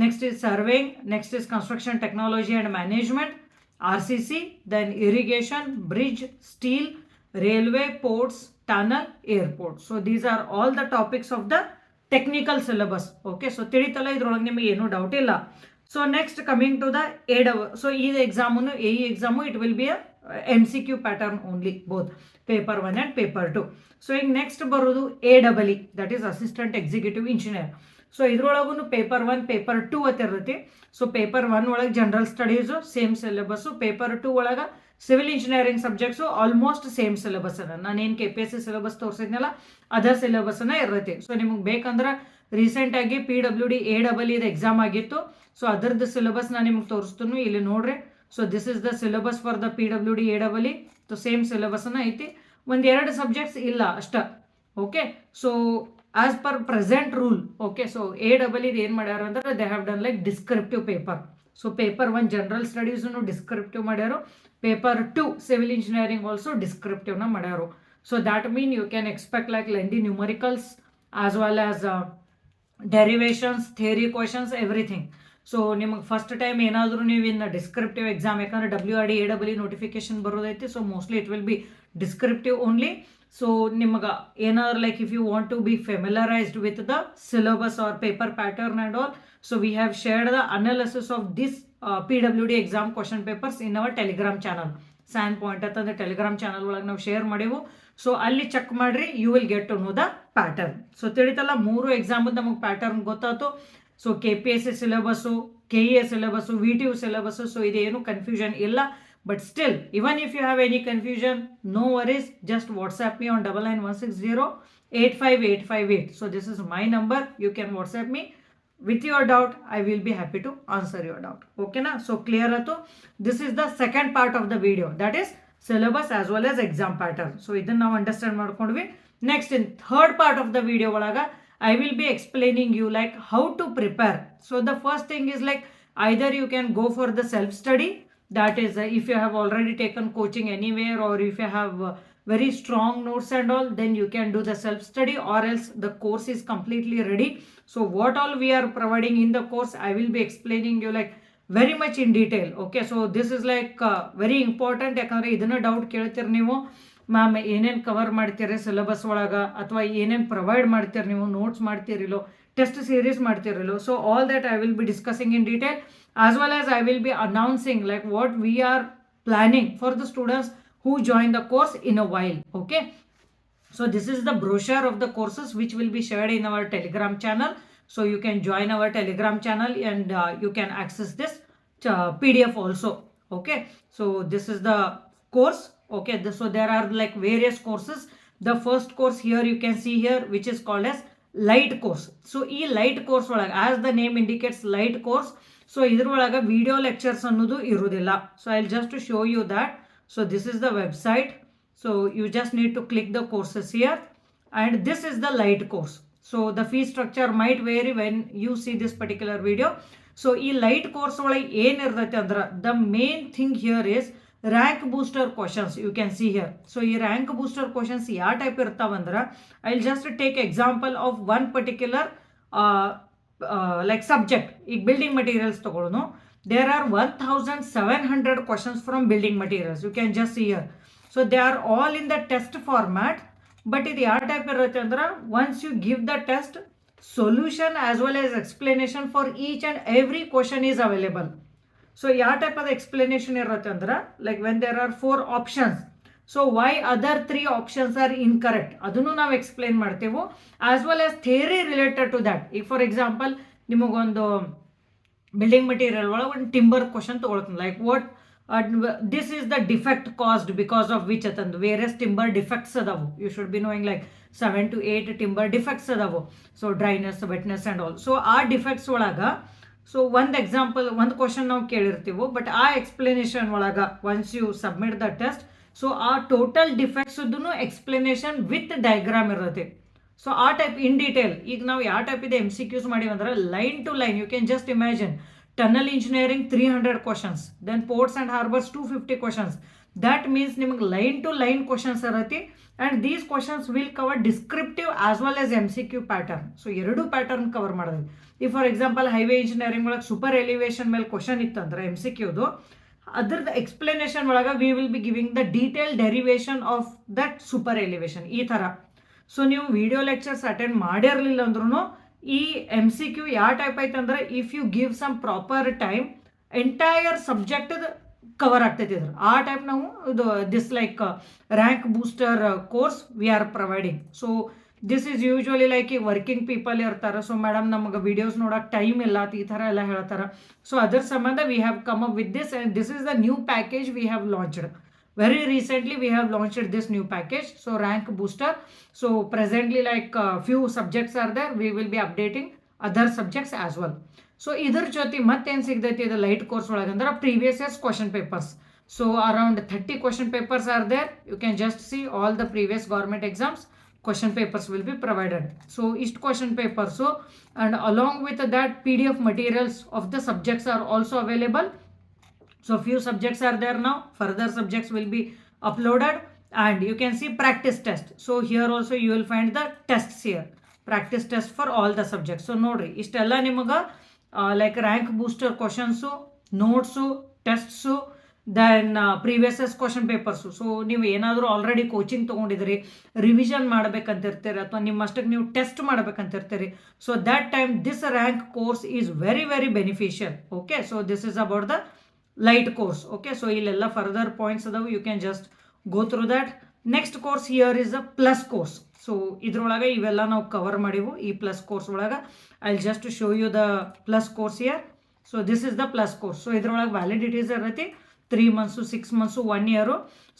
Next is surveying, next is construction technology and management, RCC, then irrigation, bridge, steel, railway, ports, tunnel, airport. So these are all the topics of the technical syllabus. Okay, so ತಿಳಿತಲ್ಲ, ಇದ್ರೊಳಗೆ ನಿಮಗೆ ಏನೂ doubt ಇಲ್ಲ. So next coming to the so ಈ ಎಕ್ಸಾಮನ್ನು AE exam it will be a MCQ pattern only, both paper 1 and paper 2. So ಈಗ next ಬರೋದು AEE, that is assistant executive engineer. So ಇದ್ರೊಳಗೂ paper 1 paper 2 ಅಂತ ಇರುತ್ತೆ. So paper 1 ಒಳಗೆ general studies same syllabus, paper 2 ಒಳಗೆ civil engineering subjects almost same syllabus ಅದ. ನಾನೇನು KPSC syllabus ತೋರಿಸಿದ್ನಲ್ಲ ಅದರ್ ಸಿಲೆಬಸ್ನ ಇರುತ್ತೆ. ಸೊ ನಿಮಗೆ ಬೇಕಂದ್ರೆ ರೀಸೆಂಟಾಗಿ PWD AEE ಎಕ್ಸಾಮ್ ಆಗಿತ್ತು. ಸೊ ಅದರದ್ದು ಸಿಲೆಬಸ್ ನಾನು ನಿಮ್ಗೆ ತೋರಿಸ್ತೀನಿ, ಇಲ್ಲಿ ನೋಡ್ರಿ. So this is the syllabus for the PWD AEE. So same ಸಿಲೆಬಸ್ನ ಐತಿ. ಒಂದೆರಡು ಸಬ್ಜೆಕ್ಟ್ಸ್ ಇಲ್ಲ ಅಷ್ಟ. Okay, so as per present rule, okay, so AEE ಏನು ಮಾಡ್ಯಾರ ಅಂದ್ರೆ they have done like descriptive paper. So paper 1 general ಸ್ಟಡೀಸ್ನು ಡಿಸ್ಕ್ರಿಪ್ಟಿವ್ ಮಾಡ್ಯಾರು, ಪೇಪರ್ 2 ಸಿವಿಲ್ ಇಂಜಿನಿಯರಿಂಗ್ ಆಲ್ಸೋ ಡಿಸ್ಕ್ರಿಪ್ಟಿವ್ನ ಮಾಡ್ಯಾರು. So that mean you can expect like lengthy numericals as well as derivations, theory questions, everything. So ನಿಮಗೆ first time ಏನಾದರೂ ನೀವು ಇನ್ನು descriptive exam, ಯಾಕಂದ್ರೆ WRD AEE notification ಬರೋದೈತಿ, so mostly it will be descriptive only. So ನಿಮಗೆ ಏನಾದ್ರು like if you want to be familiarised with the syllabus or paper pattern and all, so we have shared the analysis of this PWD exam question papers in our Telegram channel. ಸ್ಯಾನ್ point ಅಂತಂದ್ರೆ Telegram channel ಒಳಗೆ ನಾವು share ಮಾಡೀವು. So ಅಲ್ಲಿ check ಮಾಡ್ರಿ, you will get to know the pattern. So ತಿಳಿತಲ್ಲ, 3 ಎಕ್ಸಾಮದ್ದು ನಮಗೆ ಪ್ಯಾಟರ್ನ್ ಗೊತ್ತಾಯ್ತು. So KPSC syllabus, KEA syllabus, VTU syllabus, so ಇದೇನು ಕನ್ಫ್ಯೂಷನ್ ಇಲ್ಲ. But still, even if you have any confusion, no worries, just WhatsApp me on 9916085858. So this is my number. You can WhatsApp me with your doubt. I will be happy to answer your doubt. Okay na? So clear ato? This is the second part of the video. That is syllabus as well as exam pattern. So idan now understand madkondvi. Next, in third part of the video olaga, I will be explaining you like how to prepare. So the first thing is like either you can go for the self study. That is, if you have already taken coaching anywhere, or if you have very strong notes and all, then you can do the self-study, or else the course is completely ready. So what all we are providing in the course, I will be explaining you like very much in detail. Okay, so this is like very important. ಯಾಕಂದರೆ ಇದನ್ನ doubt ಕೇಳ್ತೀರಿ ನೀವು, ma'am ಏನೇನು cover ಮಾಡ್ತೀರಿ syllabus ಒಳಗೆ, ಅಥವಾ ಏನೇನು provide ಮಾಡ್ತೀರಿ ನೀವು, ನೋಟ್ಸ್ ಮಾಡ್ತೀರಿಲ್ಲೋ, ಟೆಸ್ಟ್ ಸೀರೀಸ್ ಮಾಡ್ತಿರಲ್ಲ. So all that I will be discussing in detail, as well as I will be announcing like what we are planning for the students who join the course in a while. Okay, so this is the brochure of the courses which will be shared in our Telegram channel. So you can join our Telegram channel and you can access this PDF also. Okay, so this is the course. Okay, so there are like various courses. The first course here you can see here, which is called as light course. So ಈ light course ಒಳಗೆ, as the name indicates, light course. So ಇದ್ರೊಳಗೆ video lectures ಅನ್ನೋದು ಇರುವುದಿಲ್ಲ. So I just to show you that. So this is the website. So you just need to click the courses here, and this is the light course. So the fee structure might vary when you see this particular video. So ಈ light course ಒಳಗೆ ಏನಿರ್ತೈತೆ ಅಂದ್ರೆ, the main thing here is rank booster questions. You can see here. So ಈ rank booster questions ಯಾವ type ಇರ್ತಾವಂದ್ರೆ, I will just take example of one particular like subject. ಈಗ building materials ತಗೊಳ್ಳೋಣ. There are 1700 questions from building materials. You can just see here. So they are all in the test format. But ಇದು ಯಾವ type ಇರುತ್ತೆ ಅಂದ್ರೆ, once you give the test, solution as well as explanation for each and every question is available. So ಯಾವ type ಆದ explanation ಇರುತ್ತೆ ಅಂದ್ರೆ, like when there are 4 options, so why other 3 options are incorrect, ಅದನ್ನು ನಾವು explain ಮಾಡ್ತೇವೆ. As well as theory related to that. ಈಗ for example ನಿಮಗೊಂದು building material ಒಳಗೆ ಒಂದು ಟಿಂಬರ್ ಕ್ವಶನ್ ತೊಗೊಳ್ತೀನಿ, like what this is the defect caused because of which ಅಂತಂದು various timber defects ಅದಾವು. You should be knowing like 7 to 8 timber defects ಅದಾವು. So dryness, wetness and all. So ಆ defects ಒಳಗೆ, so ಒಂದು example, ಒಂದು question ನಾವು ಕೇಳಿರ್ತೀವಿ, but ಆ ಎಕ್ಸ್ಪ್ಲನೇಷನ್ ಒಳಗೆ once you submit the test, so ಆ ಟೋಟಲ್ ಡಿಫೆಕ್ಟ್ಸ್ದು ಎಕ್ಸ್ಪ್ಲನೇಷನ್ ವಿತ್ ಡಯಾಗ್ರಾಮ್ ಇರುತ್ತೆ. ಸೊ ಆ ಟೈಪ್ ಇನ್ ಡೀಟೇಲ್. ಈಗ ನಾವು ಯಾವ ಟೈಪ್ ಇದೆ MCQs ಮಾಡಿವಂದ್ರೆ, line to line. You can just imagine tunnel engineering 300 questions, then ports and harbours 250 questions. That means ನಿಮಗೆ ಲೈನ್ ಟು ಲೈನ್ ಕ್ವಶನ್ಸ್ ಇರತ್ತೆ. And these questions will cover descriptive as well as MCQ pattern. So ಎರಡೂ pattern cover ಮಾಡೋದು. ಈ for example highway engineering ಒಳಗೆ super elevation ಮೇಲೆ question ಇತ್ತಂದ್ರೆ MCQದು, ಅದ್ರದ್ದು explanation ಒಳಗೆ we will be giving the detail derivation of that super elevation. ಈ ಥರ. ಸೊ ನೀವು ವಿಡಿಯೋ ಲೆಕ್ಚರ್ಸ್ ಅಟೆಂಡ್ ಮಾಡಿರಲಿಲ್ಲ ಅಂದ್ರೂ ಈ MCQ ಯಾವ ಟೈಪ್ ಐತೆ ಅಂದ್ರೆ, if you give some proper time, entire subject cover ಆಗ್ತೈತಿ ಇದ್ರ. ಆ ಟೈಪ್ ನಾವು ಇದು this like rank booster course we are providing. So this is usually like ಈಗ ವರ್ಕಿಂಗ್ ಪೀಪಲ್ ಇರ್ತಾರೆ. ಸೊ ಮೇಡಮ್ ನಮಗೆ ವಿಡಿಯೋಸ್ ನೋಡೋಕೆ ಟೈಮ್ ಇಲ್ಲ ಈ ಥರ ಎಲ್ಲ ಹೇಳ್ತಾರೆ. ಸೊ ಅದ್ರ ಸಂಬಂಧ we have come up with this, and this is the new package we have launched. Very recently we have launched this new package, so rank booster. So presently like few subjects are there, we will be updating other subjects as well. So idar joti matte ಏನು ಸಿಗ್ತೈತಿ ಇದು light course ಒಳಗೆ ಅಂದ್ರೆ, previous years question papers. So around 30 question papers are there. You can just see all the previous government exams question papers will be provided. So each question paper, so and along with that PDF materials of the subjects are also available. So few subjects are there now, further subjects will be uploaded. And you can see practice test. So here also you will find the tests here, practice test for all the subjects. So ನೋಡ್ರಿ ಇಷ್ಟೆಲ್ಲ ನಿಮಗೆ like rank booster questions, notes, tests, then previous question papers. So ನೀವು ಏನಾದರೂ already coaching ತೊಗೊಂಡಿದ್ದೀರಿ, revision ಮಾಡ್ಬೇಕಂತಿರ್ತೀರಿ ಅಥವಾ ನಿಮ್ಮಷ್ಟಕ್ಕೆ ನೀವು ಟೆಸ್ಟ್ ಮಾಡ್ಬೇಕಂತಿರ್ತೀರಿ, so that time this rank course is very very beneficial. Okay, so this is about the light course. Okay, so ಇಲ್ಲೆಲ್ಲ further points ಅದಾವೆ, you can just go through that. Next course here is a plus course. So ಇದ್ರೊಳಗೆ ಇವೆಲ್ಲ ನಾವು cover ಮಾಡಿವು ಈ plus course ಒಳಗೆ. I just show you the plus course here. So this is the plus course. So ಇದ್ರೊಳಗೆ validities ಇರೈತಿ 3 months, 6 months, 1 year.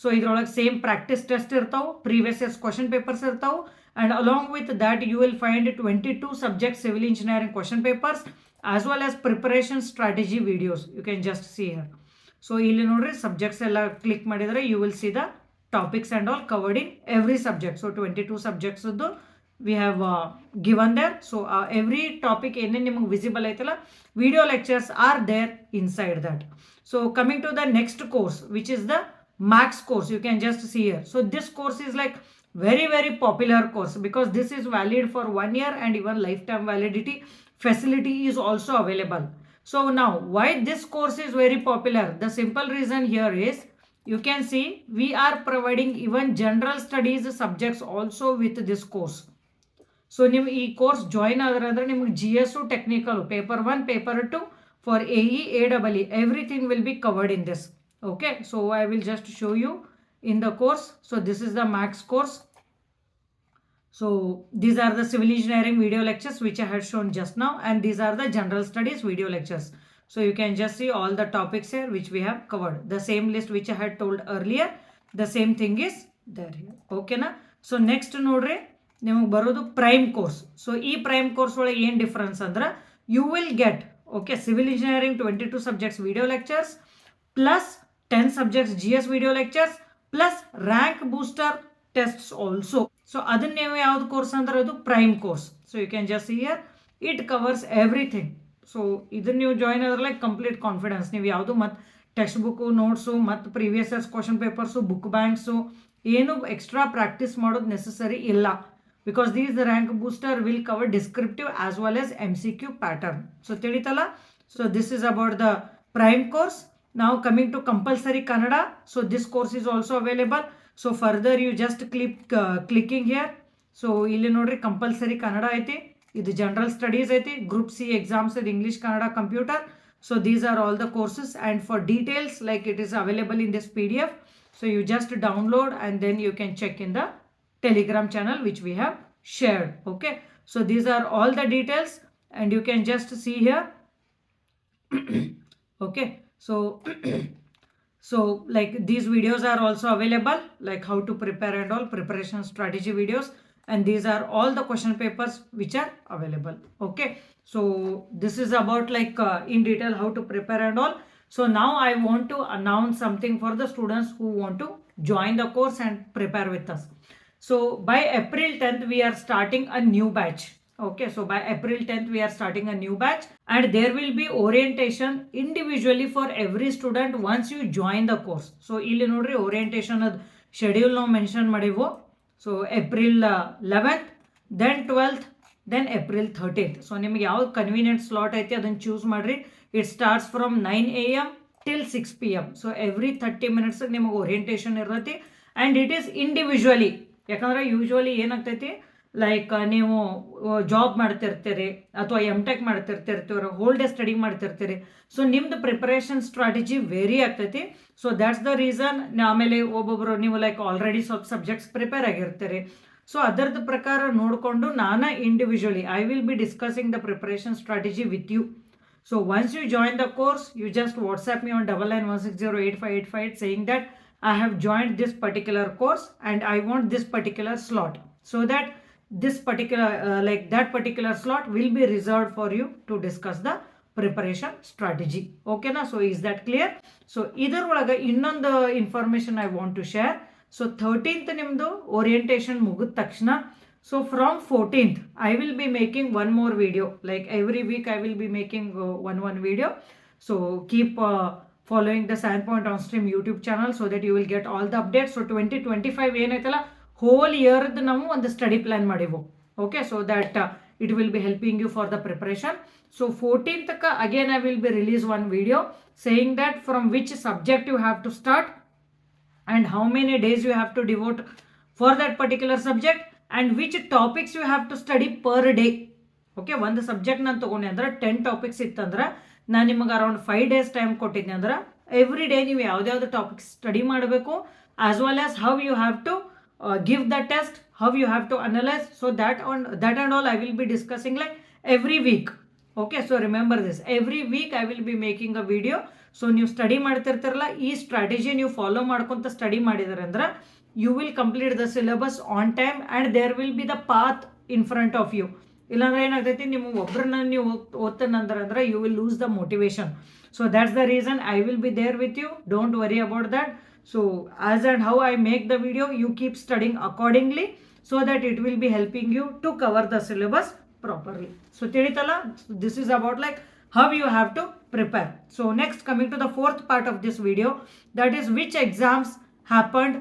So ಇದ್ರೊಳಗೆ same practice test ಇರ್ತಾವೆ, previous years question papers ಇರ್ತಾವೆ. And along with that you will find 22 subject civil engineering question papers as well as preparation strategy videos. You can just see here. So ಇಲ್ಲಿ ನೋಡ್ರಿ subjects ಎಲ್ಲ click ಮಾಡಿದರೆ you will see the topics and all covered in every subject. So 22 ಸಬ್ಜೆಕ್ಟ್ಸದ್ದು we have given there. So every topic ಏನೇನು ನಿಮಗೆ visible ಐತಲ್ಲ, video lectures are there inside that. So coming to the next course, which is the Max course, you can just see here. So this course is like very very popular course because this is valid for 1 year and even lifetime validity facility is also available. So now why this course is very popular? The simple reason here is, you can see we are providing even general studies subjects also with this course. So ನೀವು ಈ course join ಆದ್ರೆ ಅಂದರೆ ನಿಮಗೆ GS technical paper 1, paper 2 for AE, AEE, everything will be covered in this. Okay, so I will just show you in the course. So this is the Max course. So these are the civil engineering video lectures which I had shown just now, and these are the general studies video lectures. So you can just see all the topics here which we have covered. The same list which I had told earlier, the same thing is there here. Okay na? So next nodre ನಿಮಗೆ ಬರೋದು prime course. So ಈ prime course ಒಳಗೆ ಏನು difference ಅಂದ್ರೆ, you will get okay civil engineering 22 subjects video lectures plus 10 subjects GS video lectures plus rank booster tests also. So ಅದನ್ನ ನೀವು ಯಾವ್ದು course ಅಂದ್ರೆ ಅದು prime course. So you can just see here it covers everything. So ಇದನ್ನ ನೀವು join ಆದ್ರೆ like complete confidence, ನೀವು ಯಾವುದು ಮತ್ತು ಟೆಕ್ಸ್ಟ್ ಬುಕ್ಕು, ನೋಟ್ಸು ಮತ್ತು previous years question papers, book banks ಏನು ಎಕ್ಸ್ಟ್ರಾ ಪ್ರಾಕ್ಟೀಸ್ ಮಾಡೋದು ನೆಸಸರಿ ಇಲ್ಲ. because these rank booster will cover descriptive as well as MCQ pattern. So ತಿಳಿತಲ್ಲ. So this is about the prime course. Now coming to compulsory Kannada. So this course is also available. So further you just clicking here. So ಇಲ್ಲಿ ನೋಡ್ರಿ compulsory Kannada ಐತಿ, ಇದು general studies ಐತಿ, group C exams with English, Kannada, computer. So these are all the courses, and for details like it is available in this PDF. So you just download and then you can check in the Telegram channel which we have shared. Okay, so these are all the details and you can just see here. Okay, so so like these videos are also available, like how to prepare and all, preparation strategy videos, and these are all the question papers which are available. Okay, so this is about like in detail how to prepare and all. So now I want to announce something for the students who want to join the course and prepare with us. So by April 10th we are starting a new batch. Okay, so by April 10th we are starting a new batch and there will be orientation individually for every student once you join the course. So ಇಲ್ಲಿ ನೋಡ್ರಿ orientation schedule ನಾವು mention ಮಾಡಿವು. So April 11th, then 12th, then April 13th. So ನಿಮಗೆ ಯಾವ convenient slot ಐತಿ ಅದನ್ನು choose ಮಾಡ್ರಿ. It starts from 9 AM till 6 PM. So every 30 minutes ನಿಮಗೆ orientation ಇರ್ತೈತಿ and it is individually. ಯಾಕಂದ್ರೆ ಯೂಶ್ವಲಿ ಏನಾಗ್ತೈತಿ, ಲೈಕ್ ನೀವು ಜಾಬ್ ಮಾಡ್ತಿರ್ತೀರಿ ಅಥವಾ MTech ಮಾಡ್ತಿರ್ತಿರ್ತೀರ, ಹೋಲ್ ಡೇ ಸ್ಟಡಿ ಮಾಡ್ತಿರ್ತೀರಿ. ಸೊ ನಿಮ್ದು ಪ್ರಿಪರೇಷನ್ ಸ್ಟ್ರಾಟಜಿ ವೇರಿ ಆಗ್ತೈತಿ. So that's the reason. ಆಮೇಲೆ ಒಬ್ಬೊಬ್ಬರು ನೀವು ಲೈಕ್ ಆಲ್ರೆಡಿ ಸ್ವಲ್ಪ ಸಬ್ಜೆಕ್ಟ್ಸ್ ಪ್ರಿಪೇರ್ ಆಗಿರ್ತೀರಿ. ಸೊ ಅದರದ್ದು ಪ್ರಕಾರ ನೋಡಿಕೊಂಡು ನಾನು individually I will be discussing the preparation strategy with you. So once you join the course, you just WhatsApp me on 9916085858 saying that I have joined this particular course and I want this particular slot, so that this particular that particular slot will be reserved for you to discuss the preparation strategy. ಓಕೆನಾ? So is that clear? So ಇದರೊಳಗೆ ಇನ್ನೊಂದು information I want to share. So 13th ನಿಮ್ಮದು orientation ಮುಗಿದ ತಕ್ಷಣ, so from 14th I will be making one more video. Like every week I will be making one video. So keep following the Sandpoint OnStream YouTube channel so that you will get all the updates. So 2025 ಏನೈತಲ್ಲ, hole ಇಯರ್ದು ನಾವು ಒಂದು study plan ಮಾಡಿವು. Okay, so that it will be helping you for the preparation. So 14th again I will be release one video saying that from which subject you have to start and how many days you have to devote for that particular subject and which topics you have to study per day. Okay, ಒಂದು subject ನಾನು ತೊಗೊಂಡೆ ಅಂದ್ರೆ 10 topics ಇತ್ತಂದ್ರೆ ನಾನು ನಿಮಗೆ around 5 days time ಕೊಟ್ಟಿದ್ದೆ ಅಂದ್ರೆ every day ನೀವು ಯಾವ್ದಾವ್ದು ಟಾಪಿಕ್ಸ್ ಸ್ಟಡಿ ಮಾಡಬೇಕು, as well as how you have to give the test, how you have to analyze. So that and all I will be discussing like every week. Okay, so remember this, every week I will be making a video. So ನೀವು study ಮಾಡ್ತಿರ್ತಾರಲ್ಲ, ಈ strategy ನೀವು follow ಮಾಡ್ಕೊಂತ study ಮಾಡಿದಾರೆ ಅಂದ್ರೆ you will complete the syllabus on time and there will be the path in front of you. ಇಲ್ಲಾಂದ್ರೆ ಏನಾಗ್ತೈತಿ, ನೀವು ಒಬ್ಬರನ್ನ ನೀವು ಓದ್ತಾನಂದ್ರೆ you will lose the motivation. So that's the reason I will be there with you. Don't worry about that. So as and how I make the video, you keep studying accordingly so that it will be helping you to cover the syllabus properly. So ತಿಳಿತಲ್ಲ, this is about like how you have to prepare. So next, coming to the fourth part of this video, that is which exams happened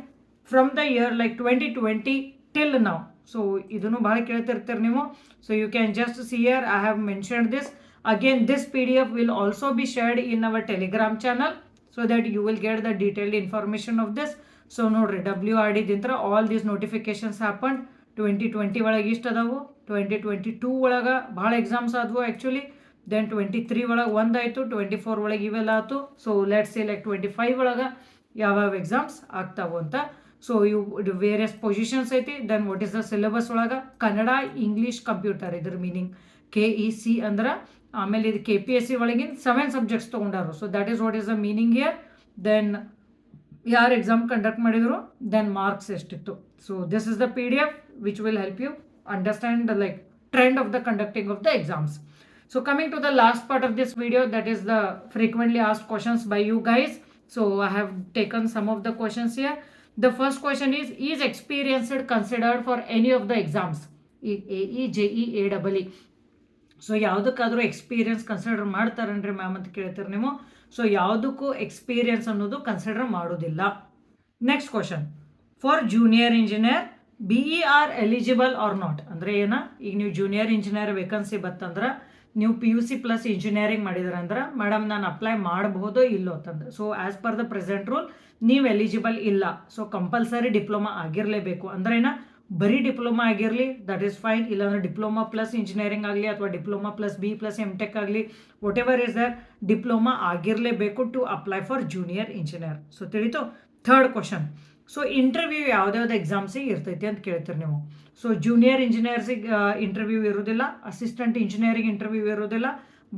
from the year like 2020 till now. So ಇದನ್ನು ಭಾಳ ಕೇಳ್ತಿರ್ತೀರಿ ನೀವು. So you can just see here, I have mentioned this. Again, this PDF will also be shared in our Telegram channel so that you will get the detailed information of this. So ನೋಡ್ರಿ, WRD ದಿಂತ್ರ all these notifications happened. 2020 ಒಳಗೆ ಇಷ್ಟು ಅದಾವು, 2022 ಒಳಗೆ ಭಾಳ exams ಆದವು actually. Then 23 ಒಳಗೆ ಒಂದಾಯಿತು, 24 ಒಳಗೆ ಇವೆಲ್ಲ ಆಯ್ತು. ಸೊ ಲೆಟ್ಸ್ ಸೇ ಲೈಕ್ 25 ಒಳಗೆ ಯಾವ್ಯಾವ ಎಕ್ಸಾಮ್ಸ್ ಆಗ್ತಾವು ಅಂತ. ಸೊ ಇವು ವೇರಿಯಸ್ ಪೊಸಿಷನ್ಸ್ ಐತಿ. Then what is the syllabus ಒಳಗೆ ಕನ್ನಡ, ಇಂಗ್ಲೀಷ್, ಕಂಪ್ಯೂಟರ್, ಇದ್ರ ಮೀನಿಂಗ್ KEC ಅಂದ್ರೆ. ಆಮೇಲೆ ಇದು KPSC ಒಳಗಿನ 7 ಸಬ್ಜೆಕ್ಟ್ಸ್ ತೊಗೊಂಡಾರು. So that is what is the meaning here. Then ಯಾರು ಎಕ್ಸಾಮ್ ಕಂಡಕ್ಟ್ ಮಾಡಿದ್ರು, ದೆನ್ ಮಾರ್ಕ್ಸ್ ಎಷ್ಟಿತ್ತು. So this is the PDF which will help you understand the like trend of the conducting of the exams. So coming to the last part of this video, that is the frequently asked questions by you guys. So I have taken some of the questions here. The first question is experience considered for any of the exams? AE, JE, AEE. So ಯಾವುದಕ್ಕಾದರೂ experience consider ಮಾಡ್ತಾರನ್ರಿ ma'am ಅಂತ ಕೇಳ್ತೀರಿ ನೀವು. So ಯಾವುದಕ್ಕೂ experience ಅನ್ನೋದು consider ಮಾಡೋದಿಲ್ಲ. Next question, for junior engineer BE are eligible or not? ಅಂದರೆ ಏನ, ಈಗ ನೀವು ಜೂನಿಯರ್ ಇಂಜಿನಿಯರ್ ವೇಕನ್ಸಿ ಬತ್ತಂದ್ರೆ ನೀವು PUC ಪ್ಲಸ್ ಇಂಜಿನಿಯರಿಂಗ್ ಮಾಡಿದ್ರಂದ್ರೆ ಮೇಡಮ್ ನಾನು ಅಪ್ಲೈ ಮಾಡಬಹುದೋ ಇಲ್ಲೋ ಅಂತಂದ್ರೆ. So as per the present rule ನೀವು ಎಲಿಜಿಬಲ್ ಇಲ್ಲ. ಸೊ ಕಂಪಲ್ಸರಿ ಡಿಪ್ಲೊಮಾ ಆಗಿರಲೇಬೇಕು. ಅಂದ್ರೆ ಏನ, ಬರೀ ಡಿಪ್ಲೊಮಾ ಆಗಿರಲಿ ದಟ್ ಈಸ್ ಫೈನ್, ಇಲ್ಲಾಂದ್ರೆ ಡಿಪ್ಲೊಮಾ ಪ್ಲಸ್ ಇಂಜಿನಿಯರಿಂಗ್ ಆಗಲಿ ಅಥವಾ diploma plus B plus MTech ಆಗಲಿ, whatever is there, diploma ಆಗಿರಲೇಬೇಕು to apply for junior engineer. So ತಿಳಿತು. ಥರ್ಡ್ ಕ್ವಶನ್, ಸೊ ಇಂಟರ್ವ್ಯೂ ಯಾವ್ದಾವ್ದು ಎಕ್ಸಾಮ್ಸಿಗೆ ಇರ್ತೈತಿ ಅಂತ ಕೇಳ್ತೀರಿ ನೀವು. ಸೊ ಜೂನಿಯರ್ ಇಂಜಿನಿಯರ್ಸಿಗೆ ಇಂಟರ್ವ್ಯೂ ಇರೋದಿಲ್ಲ, ಅಸಿಸ್ಟೆಂಟ್ ಇಂಜಿನಿಯರಿಂಗ್ ಇಂಟರ್ವ್ಯೂ ಇರೋದಿಲ್ಲ,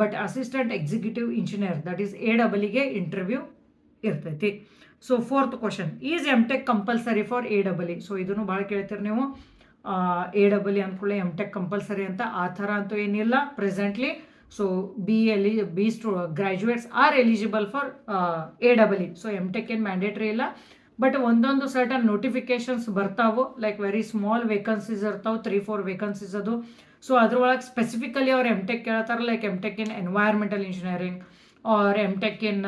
but assistant executive engineer that is AEE interview ಇರ್ತೈತಿ. So fourth question, is MTech compulsory for AEE? So ಇದನ್ನು ಭಾಳ ಕೇಳ್ತೀರಿ ನೀವು. AEE ಅಂದ್ಕೊಳ್ಳಿ MTech ಕಂಪಲ್ಸರಿ ಅಂತ, ಆ ಥರ ಅಂತೂ ಏನಿಲ್ಲ presently. So B graduates are eligible for AEE. So MTech ಏನು ಮ್ಯಾಂಡೇಟ್ರಿ ಇಲ್ಲ, ಬಟ್ ಒಂದೊಂದು ಸರ್ಟನ್ ನೋಟಿಫಿಕೇಶನ್ಸ್ ಬರ್ತಾವು, ಲೈಕ್ ವೆರಿ ಸ್ಮಾಲ್ ವೇಕನ್ಸೀಸ್ ಇರ್ತಾವೆ, 3-4 ವೇಕನ್ಸೀಸ್ ಅದು. ಸೊ ಅದ್ರೊಳಗೆ ಸ್ಪೆಸಿಫಿಕಲಿ ಅವ್ರು MTech ಕೇಳ್ತಾರೆ, like MTech in environmental engineering or MTech in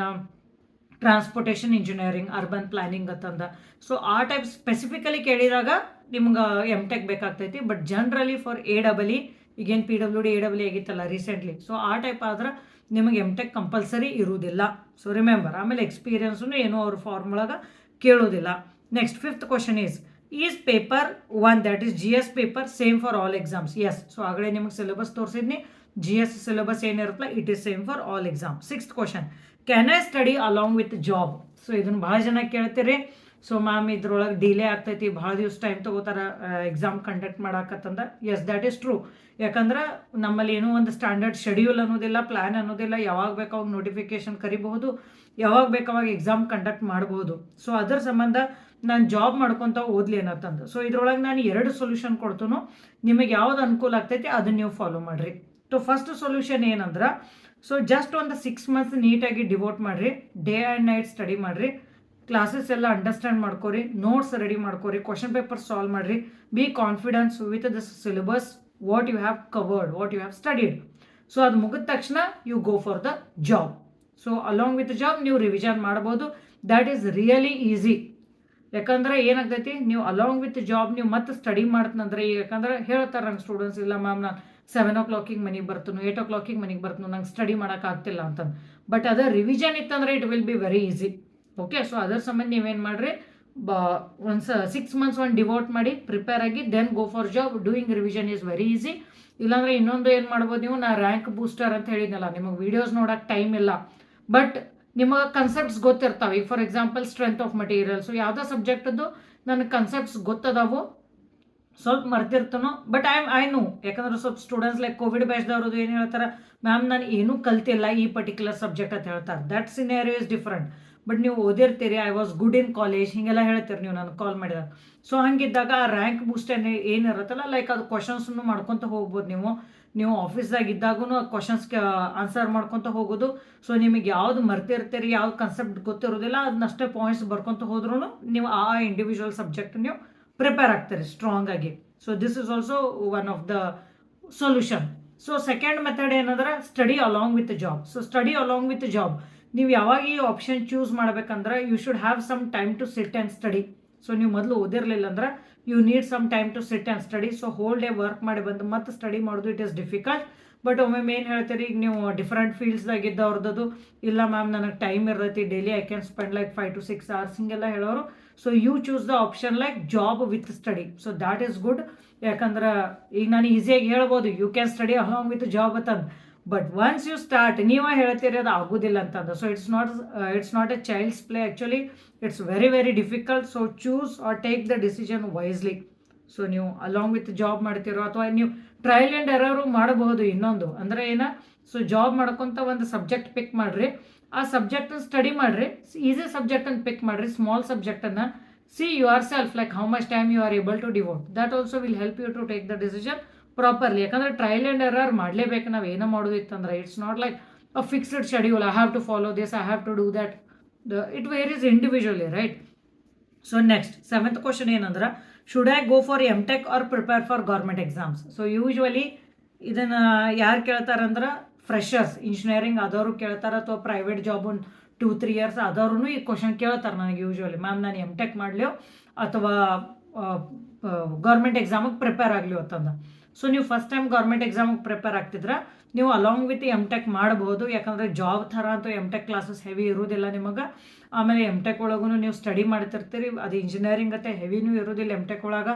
transportation engineering, urban planning ಅಂತಂದ. ಸೊ ಆ ಟೈಪ್ ಸ್ಪೆಸಿಫಿಕಲಿ ಕೇಳಿದಾಗ ನಿಮ್ಗೆ MTech ಬೇಕಾಗ್ತೈತಿ. ಬಟ್ ಜನರಲಿ ಫಾರ್ AEE, ಈಗೇನು PWD AEE ಆಗಿತ್ತಲ್ಲ ರೀಸೆಂಟ್ಲಿ, ಸೊ ಆ ಟೈಪ್ ಆದ್ರೆ ನಿಮಗೆ MTech ಕಂಪಲ್ಸರಿ ಇರುವುದಿಲ್ಲ. ಸೊ ರಿಮೆಂಬರ್, ಆಮೇಲೆ ಎಕ್ಸ್ಪೀರಿಯನ್ಸು ಏನೋ ಅವ್ರ ಫಾರ್ಮ್ ಒಳಗೆ ಕೇಳೋದಿಲ್ಲ. Next fifth question is paper 1 that is GS paper same for all exams? Yes. So ಆಗಲೇ ನಿಮಗೆ ಸಿಲೆಬಸ್ ತೋರಿಸಿದ್ನಿ, GS ಸಿಲೆಬಸ್ ಏನಿರುತ್ತಲ್ಲ it is same for all exam. Sixth question, can I study along with job? So ಇದನ್ನು ಭಾಳ ಜನ ಕೇಳ್ತೀರಿ. So ma'am ಇದ್ರೊಳಗೆ delay ಆಗ್ತೈತಿ, ಭಾಳ ದಿವಸ ಟೈಮ್ ತೊಗೋತಾರೆ ಎಕ್ಸಾಮ್ ಕಂಡಕ್ಟ್ ಮಾಡಾಕತ್ತಂದ. Yes, that is true. ಯಾಕಂದ್ರೆ ನಮ್ಮಲ್ಲಿ ಏನೋ ಒಂದು ಸ್ಟ್ಯಾಂಡರ್ಡ್ ಶೆಡ್ಯೂಲ್ ಅನ್ನೋದಿಲ್ಲ, ಪ್ಲ್ಯಾನ್ ಅನ್ನೋದಿಲ್ಲ. ಯಾವಾಗ ಬೇಕಾವಾಗ ನೋಟಿಫಿಕೇಶನ್ ಕರಿಬಹುದು, ಯಾವಾಗ ಬೇಕಾವಾಗ ಎಕ್ಸಾಮ್ ಕಂಡಕ್ಟ್ ಮಾಡ್ಬೋದು. ಸೊ ಅದರ ಸಂಬಂಧ ನಾನು ಜಾಬ್ ಮಾಡ್ಕೊತ ಓದ್ಲಿ ಅನ್ನತ್ತಂದು. ಸೊ ಇದ್ರೊಳಗೆ ನಾನು 2 ಸೊಲ್ಯೂಷನ್ ಕೊಡ್ತೇನೋ, ನಿಮಗೆ ಯಾವ್ದು ಅನುಕೂಲ ಆಗ್ತೈತಿ ಅದನ್ನು ನೀವು ಫಾಲೋ ಮಾಡಿರಿ. ಸೊ ಫಸ್ಟ್ ಸೊಲ್ಯೂಷನ್ ಏನಂದ್ರೆ, ಸೊ ಜಸ್ಟ್ ಒಂದು 6 ಮಂತ್ಸ್ ನೀಟಾಗಿ ಡಿವೋಟ್ ಮಾಡಿರಿ, ಡೇ ಆ್ಯಂಡ್ ನೈಟ್ ಸ್ಟಡಿ ಮಾಡಿರಿ, ಕ್ಲಾಸಸ್ ಎಲ್ಲ ಅಂಡರ್ಸ್ಟ್ಯಾಂಡ್ ಮಾಡ್ಕೊರಿ, ನೋಟ್ಸ್ ರೆಡಿ ಮಾಡ್ಕೊರಿ, ಕ್ವಶನ್ ಪೇಪರ್ ಸಾಲ್ವ್ ಮಾಡಿರಿ, be confidence with the syllabus what you have covered, what you have studied. So ಅದು ಮುಗಿದ ತಕ್ಷಣ you go for the job. So along with job ನೀವು revision ಮಾಡ್ಬೋದು. That is really easy. ಯಾಕಂದ್ರೆ ಏನಾಗ್ತೈತಿ, ನೀವು along with job ನೀವು ಮತ್ತೆ ಸ್ಟಡಿ ಮಾಡ್ತಂದ್ರೆ, ಯಾಕಂದ್ರೆ ಹೇಳ್ತಾರೆ ನಂಗೆ ಸ್ಟೂಡೆಂಟ್ಸ್, ಇಲ್ಲ ಮ್ಯಾಮ್ ನಾನು 7 o'clock ಮನೆಗೆ ಬರ್ತೀನಿ, 8 o'clock ಮನೆಗೆ ಬರ್ತೀನಿ, ನಂಗೆ ಸ್ಟಡಿ ಮಾಡೋಕ್ಕಾಗ್ತಿಲ್ಲ ಅಂತಂದು. ಬಟ್ ಅದ ರಿವಿಷನ್ ಇತ್ತಂದ್ರೆ it will be very easy. Okay, so ಅದರ ಸಂಬಂಧ ನೀವೇನು ಮಾಡಿರಿ, ಒಂದು 6 months ಒಂದು ಡಿವೋಟ್ ಮಾಡಿ ಪ್ರಿಪೇರ್ ಆಗಿ then go for job. Doing revision is very easy. ಇಲ್ಲಾಂದ್ರೆ ಇನ್ನೊಂದು ಏನು ಮಾಡ್ಬೋದು, ನೀವು ನಾ ರ್ಯಾಂಕ್ ಬೂಸ್ಟರ್ ಅಂತ ಹೇಳಿದ್ನಲ್ಲ, ನಿಮಗೆ ವೀಡಿಯೋಸ್ ನೋಡೋಕೆ ಟೈಮ್ ಇಲ್ಲ, ಬಟ್ ನಿಮಗೆ ಕನ್ಸೆಪ್ಟ್ಸ್ ಗೊತ್ತಿರ್ತಾವೆ. ಈಗ for example strength of materials ಯಾವುದೋ ಸಬ್ಜೆಕ್ಟದ್ದು ನನಗೆ ಕನ್ಸೆಪ್ಟ್ಸ್ ಗೊತ್ತದಾವು, ಸ್ವಲ್ಪ ಮರ್ತಿರ್ತಾನೋ, ಬಟ್ ಐ ನೋ. ಯಾಕಂದ್ರೆ ಸ್ವಲ್ಪ ಸ್ಟೂಡೆಂಟ್ಸ್ ಲೈಕ್ ಕೋವಿಡ್ ಬ್ಯಾಚ್ದವ್ರದ್ದು ಏನು ಹೇಳ್ತಾರೆ, ಮ್ಯಾಮ್ ನಾನು ಏನೂ ಕಲ್ತಿಲ್ಲ ಈ ಪರ್ಟಿಕ್ಯುಲರ್ ಸಬ್ಜೆಕ್ಟ್ ಅಂತ ಹೇಳ್ತಾರೆ. That scenario is different. But ನೀವು ಓದಿರ್ತೀರಿ, I was good in college ಹಿಂಗೆಲ್ಲ ಹೇಳ್ತೀರಿ ನೀವು ನನಗೆ ಕಾಲ್ ಮಾಡಿದಾಗ. ಸೊ ಹಂಗಿದ್ದಾಗ ಆ ರ್ಯಾಂಕ್ ಬೂಸ್ಟ್ ಏನಿರುತ್ತಲ್ಲ, ಲೈಕ್ ಅದು ಕ್ವಶನ್ಸ್ನು ಮಾಡ್ಕೊತ ಹೋಗ್ಬೋದು. ನೀವು ಆಫೀಸ್ದಾಗ ಇದ್ದಾಗೂ ಕ್ವಶನ್ಸ್ಗೆ ಆನ್ಸರ್ ಮಾಡ್ಕೊತ ಹೋಗೋದು. ಸೊ ನಿಮಗೆ ಯಾವ್ದು ಮರ್ತಿರ್ತೀರಿ, ಯಾವ್ದು ಕನ್ಸೆಪ್ಟ್ ಗೊತ್ತಿರೋದಿಲ್ಲ, ಅದನ್ನಷ್ಟೇ ಪಾಯಿಂಟ್ಸ್ ಬರ್ಕೊತ ಹೋದ್ರೂ ನೀವು ಆ ಇಂಡಿವಿಜುವಲ್ ಸಬ್ಜೆಕ್ಟ್ ನೀವು ಪ್ರಿಪೇರ್ ಆಗ್ತೀರಿ ಸ್ಟ್ರಾಂಗ್ ಆಗಿ. So this is also one of the solution. So second method ಏನಂದ್ರೆ study along with job. So study along with job ನೀವು ಯಾವಾಗ ಈ ಆಪ್ಷನ್ ಚೂಸ್ ಮಾಡ್ಬೇಕಂದ್ರೆ, you should have some time to sit and study. So ನೀವು ಮೊದಲು ಓದಿರಲಿಲ್ಲ ಅಂದ್ರೆ you need some time to sit and study. So whole day work ಮಾಡಿ ಬಂದು ಮತ್ತೆ ಸ್ಟಡಿ ಮಾಡೋದು ಇಟ್ ಈಸ್ ಡಿಫಿಕಲ್ಟ್. ಬಟ್ ಒಮ್ಮೆ ಏನು ಹೇಳ್ತೀರಿ, ಈಗ ನೀವು ಡಿಫ್ರೆಂಟ್ ಫೀಲ್ಡ್ಸ್ದಾಗಿದ್ದವ್ರದ್ದು, ಇಲ್ಲ ಮ್ಯಾಮ್ ನನಗೆ ಟೈಮ್ ಇರ್ತೈತಿ, daily I can spend like 5 to 6 hours ಹಿಂಗೆಲ್ಲ ಹೇಳೋರು. So you choose the option like job with study. So that is good. ಯಾಕಂದ್ರೆ ಈಗ ನಾನು ಈಸಿಯಾಗಿ ಹೇಳ್ಬೋದು you can study along with job ಅಂತಂದು, ಬಟ್ ಒನ್ಸ್ ಯು ಸ್ಟಾರ್ಟ್ ನೀವೇ ಹೇಳ್ತೀರಿ ಅದು ಆಗೋದಿಲ್ಲ ಅಂತಂದು. So it's not a child's play actually, it's very very difficult. So choose or take the decision wisely. So ನೀವು ಅಲಾಂಗ್ ವಿತ್ ಜಾಬ್ ಮಾಡ್ತಿರೋ, ಅಥವಾ ನೀವು ಟ್ರಯಲ್ ಆ್ಯಂಡ್ ಎರರು ಮಾಡಬಹುದು. ಇನ್ನೊಂದು ಅಂದರೆ ಸೊ ಜಾಬ್ ಮಾಡ್ಕೊತ ಒಂದು ಸಬ್ಜೆಕ್ಟ್ ಪಿಕ್ ಮಾಡಿರಿ, ಆ ಸಬ್ಜೆಕ್ಟನ್ನು ಸ್ಟಡಿ ಮಾಡಿರಿ, ಈಸಿ ಸಬ್ಜೆಕ್ಟನ್ನು ಪಿಕ್ ಮಾಡಿರಿ, ಸ್ಮಾಲ್ ಸಬ್ಜೆಕ್ಟನ್ನು. See yourself like how much time you are able to devote. That also will help you to take the decision properly. ಯಾಕಂದರೆ ಟ್ರಯಲ್ ಆ್ಯಂಡ್ ಎರರ್ ಮಾಡಲೇಬೇಕು. ನಾವು ಏನೋ ಮಾಡೋದಿತ್ತಂದ್ರೆ it's not like a fixed schedule, I have to follow this, I have to do that. It varies individually, right? So next 7th question ಏನಂದ್ರೆ, should I go for MTech or prepare for government exams? So usually ಇದನ್ನು ಯಾರು ಕೇಳ್ತಾರಂದ್ರೆ freshers, engineering ಆದವರು ಕೇಳ್ತಾರೆ, ಅಥವಾ private job 2-3 years ಆದವ್ರು ಈ question ಕೇಳ್ತಾರೆ ನನಗೆ ಯೂಶ್ವಲಿ. ಮ್ಯಾಮ್ ನಾನು MTech ಮಾಡಲಿಯೋ ಅಥವಾ ಗೌರ್ಮೆಂಟ್ ಎಕ್ಸಾಮಿಗೆ ಪ್ರಿಪೇರ್ ಆಗಲಿ ಅಂತಂದು. ಸೊ ನೀವು ಫಸ್ಟ್ ಟೈಮ್ ಗೌರ್ಮೆಂಟ್ ಎಕ್ಸಾಮಿಗೆ ಪ್ರಿಪೇರ್ ಆಗ್ತಿದ್ರೆ ನೀವು ಅಲಾಂಗ್ ವಿತ್ MTech ಮಾಡ್ಬೋದು. ಯಾಕಂದರೆ ಜಾಬ್ ಥರ ಅಂತೂ MTech ಕ್ಲಾಸಸ್ ಹೆವಿ ಇರೋದಿಲ್ಲ ನಿಮಗೆ. ಆಮೇಲೆ MTech ಒಳಗೂ ನೀವು ಸ್ಟಡಿ ಮಾಡ್ತಿರ್ತೀರಿ, ಅದು ಇಂಜಿನಿಯರಿಂಗ್ ಅತ್ತೆ ಹೆವಿನೂ ಇರೋದಿಲ್ಲ MTech ಒಳಗೆ.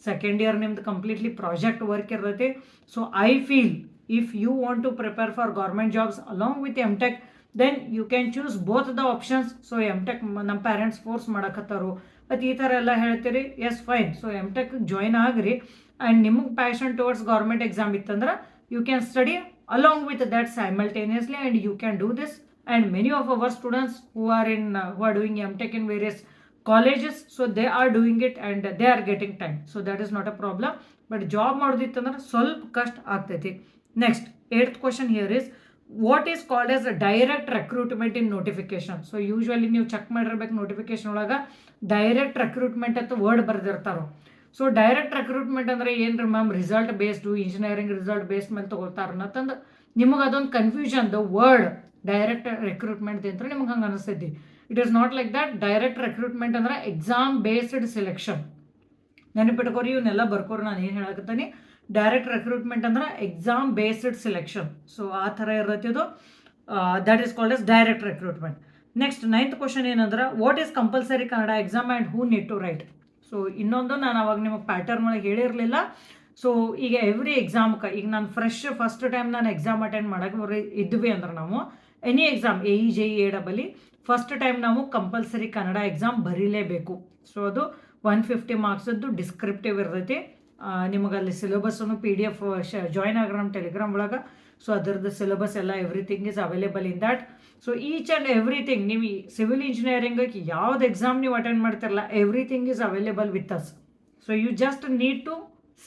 ಸೆಕೆಂಡ್ ಇಯರ್ ನಿಮ್ದು ಕಂಪ್ಲೀಟ್ಲಿ ಪ್ರಾಜೆಕ್ಟ್ ವರ್ಕ್ ಇರ್ತೈತಿ. So I feel if you want to prepare for government jobs along with MTech, then you can choose both the options. So MTech ನಮ್ಮ parents force ಮಾಡಕತ್ತಾರು ಮತ್ತು ಈ ಥರ ಎಲ್ಲ ಹೇಳ್ತೀರಿ, yes fine. So MTech join ಆಗ್ರಿ, and ನಿಮಗೆ passion towards government exam ಇತ್ತಂದ್ರೆ you can study along with that simultaneously, and you can do this. And many of our students who are doing MTech in various colleges, so they are doing it and they are getting time. So that is not a problem. But job ಮಾಡೋದಿತ್ತಂದ್ರೆ ಸ್ವಲ್ಪ ಕಷ್ಟ ಆಗ್ತೈತಿ. Next 8th question here is, what is called as a direct recruitment in notification? So usually ನೀವು check ಮಾಡಿರ್ಬೇಕು notification ಒಳಗೆ direct recruitment ಅಂತ word ಬರೆದಿರ್ತಾರೋ. So direct recruitment ಅಂದರೆ ಏನು ರೀ ma'am, result based engineering result based ಮೇಲೆ ತೊಗೊಳ್ತಾರೆ ಅನ್ನತ್ತಂದು ನಿಮಗೆ ಅದೊಂದು confusion. The word direct recruitment ಅಂತ ನಿಮ್ಗೆ ಹಂಗೆ ಅನಿಸ್ತೈತಿ. It is not like that. Direct recruitment ಅಂದರೆ ಎಕ್ಸಾಮ್ ಬೇಸ್ಡ್ ಸೆಲೆಕ್ಷನ್. ನೆನಪಿಟ್ಕೋರಿ, ಇವನ್ನೆಲ್ಲ ಬರ್ಕೋರಿ ನಾನು ಏನು ಹೇಳಕತ್ತೀನಿ. ಡೈರೆಕ್ಟ್ ರೆಕ್ರೂಟ್ಮೆಂಟ್ ಅಂದ್ರೆ ಎಕ್ಸಾಮ್ ಬೇಸ್ಡ್ ಸೆಲೆಕ್ಷನ್. ಸೊ ಆ ಥರ ಇರತ್ತೆ ಇದು. That is called as direct recruitment. Next 9th question ಏನಂದ್ರೆ, what is compulsory Kannada exam and who need to write? ಸೊ ಇನ್ನೊಂದು ನಾನು ಅವಾಗ ನಿಮಗೆ ಪ್ಯಾಟರ್ನ್ ಒಳಗೆ ಹೇಳಿರಲಿಲ್ಲ. ಸೊ ಈಗ ಎವ್ರಿ ಎಕ್ಸಾಮ್ಗೆ, ಈಗ ನಾನು ಫಸ್ಟ್ ಟೈಮ್ ನಾನು ಎಕ್ಸಾಮ್ ಅಟೆಂಡ್ ಮಾಡೋಕೆ ಇದ್ವಿ ಅಂದ್ರೆ ನಾವು any exam AE JE AEE first time ನಾವು ಕಂಪಲ್ಸರಿ ಕನ್ನಡ ಎಕ್ಸಾಮ್ ಬರೀಲೇಬೇಕು. ಸೊ ಅದು 150 ಮಾರ್ಕ್ಸದ್ದು ಡಿಸ್ಕ್ರಿಪ್ಟಿವ್ ಇರ್ತೈತಿ. ನಿಮಗಲ್ಲಿ ಸಿಲೆಬಸ್ಸನ್ನು PDF ಜಾಯ್ನ್ ಆಗ್ರ ನಮ್ಮ ಟೆಲಿಗ್ರಾಮ್ ಒಳಗೆ. ಸೊ ಅದರದ್ದು ಸಿಲೆಬಸ್ ಎಲ್ಲ everything is available in that. So each and everything, ನೀವು ಸಿವಿಲ್ ಇಂಜಿನಿಯರಿಂಗಕ್ಕೆ ಯಾವ್ದು ಎಕ್ಸಾಮ್ ನೀವು ಅಟೆಂಡ್ ಮಾಡ್ತಿರಲ್ಲ, everything is available with us. So you just need to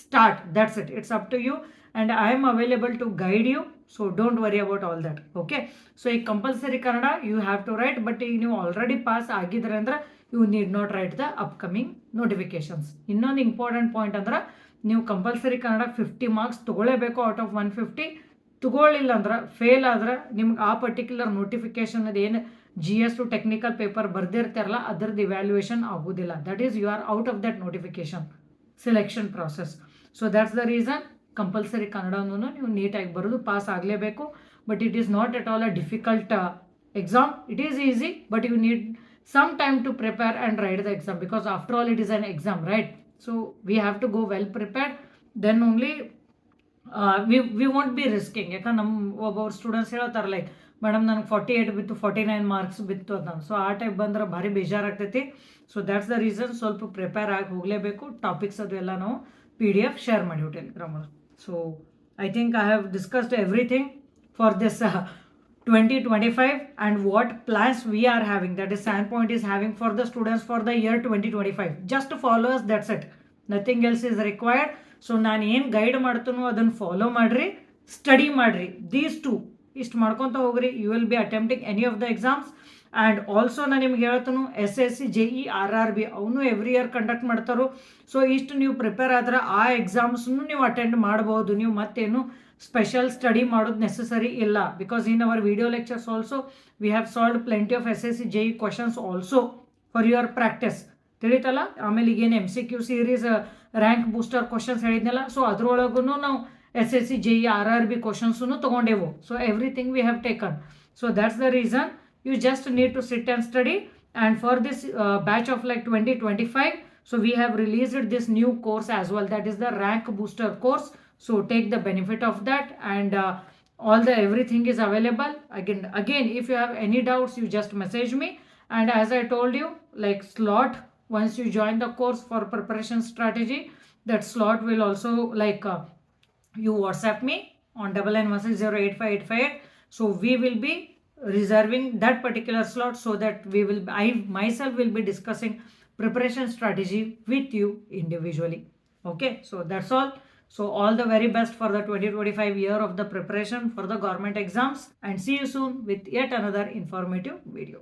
start, that's it. It's up to you and I am available to guide you. So don't worry about all that. Okay, so ಈಗ compulsory Kannada you have to write, but ಈಗ ನೀವು already pass ಆಗಿದ್ರೆ ಅಂದ್ರೆ you need not right the upcoming notifications. ಇನ್ನೊಂದು important point ಅಂದ್ರೆ ನೀವು compulsory Kannada 50 marks ತೊಗೊಳ್ಳೇಬೇಕು out of 150. ತಗೊಳ್ಳಿಲ್ಲ ಅಂದ್ರೆ ಫೇಲ್ ಆದ್ರೆ ನಿಮ್ಗೆ ಆ ಪರ್ಟಿಕ್ಯುಲರ್ ನೋಟಿಫಿಕೇಶನ್ ಏನು GS ಟು ಟೆಕ್ನಿಕಲ್ ಪೇಪರ್ ಬರ್ದಿರ್ತಾರಲ್ಲ ಅದರದ್ದು ಇವ್ಯಾಲ್ಯೂಯೇಷನ್ ಆಗೋದಿಲ್ಲ. That is you are out of that notification selection process. So that's the reason compulsory ಕನ್ನಡನೂ ನೀವು ನೀಟಾಗಿ ಬರೋದು ಪಾಸ್ ಆಗಲೇಬೇಕು. But it is not at all a difficult exam. It is easy, but you need some time to prepare and write the exam, because after all it is an exam, right? So we have to go well prepared, then only we won't be risking. ಯಾಕಂದ್ರೆ ನಮ್ಮ ಒಬ್ಬೊಬ್ರು students ಹೇಳ್ತಾರೆ like madam ನನಗೆ 48 ಬಿತ್ತು 49 marks ಬಿತ್ತು ಅಂತ. So ಆ type ಬಂದ್ರೆ ಭಾರಿ ಬೇಜಾರಾಗ್ತೈತಿ. ಸೊ ದ್ಯಾಟ್ಸ್ ದ ರೀಸನ್ ಸ್ವಲ್ಪ ಪ್ರಿಪೇರ್ ಆಗಿ ಹೋಗಲೇಬೇಕು. ಟಾಪಿಕ್ಸ್ ಅದು ಎಲ್ಲ ನಾವು PDF ಶೇರ್ ಮಾಡಿವಿ ಟೆಲಿಗ್ರಾಮಲ್ಲಿ. So I think I have discussed everything for this 2025 and what plans we are having, that is Sandpoint is having for the students for the year 2025. Just follow us, that's it, nothing else is required. So ನಾನು ಏನು guide ಮಾಡ್ತೀನೋ ಅದನ್ನು follow ಮಾಡಿರಿ, study ಮಾಡಿರಿ. These two ಇಷ್ಟು ಮಾಡ್ಕೊತ ಹೋಗ್ರಿ, you will be attempting any of the exams. And also ನಾನು ನಿಮ್ಗೆ ಹೇಳ್ತೀನಿ SSC JE RRB ಅವನು ಎವ್ರಿ ಇಯರ್ ಕಂಡಕ್ಟ್ ಮಾಡ್ತಾರೋ. ಸೊ ಇಷ್ಟು ನೀವು ಪ್ರಿಪೇರ್ ಆದ್ರೆ ಆ ಎಕ್ಸಾಮ್ಸ್ನು ನೀವು ಅಟೆಂಡ್ ಮಾಡ್ಬೋದು. ನೀವು ಮತ್ತೇನು ಸ್ಪೆಷಲ್ ಸ್ಟಡಿ ಮಾಡೋದು ನೆಸಸರಿ ಇಲ್ಲ, because in our video lectures also we have solve plenty of SSC JE questions also for your practice. ತಿಳಿತಲ್ಲ. ಆಮೇಲೆ ಈಗೇನು MCQ series rank booster questions ಹೇಳಿದ್ನಲ್ಲ, ಸೊ ಅದರೊಳಗೂ ನಾವು SSC JE RRB ಕ್ವಶನ್ಸನ್ನು ತೊಗೊಂಡೆವು. So everything we have taken. So that's the reason you just need to sit and study. And for this batch of like 2025, so we have released this new course as well, that is the rank booster course. So take the benefit of that, and all the everything is available. Again if you have any doubts, you just message me. And as I told you, like slot, once you join the course for preparation strategy, that slot will also like you WhatsApp me on 9916085858. So we will be reserving that particular slot, so that I myself will be discussing preparation strategy with you individually. Okay, so that's all. So all the very best for the 2025 year of the preparation for the government exams, and see you soon with yet another informative video.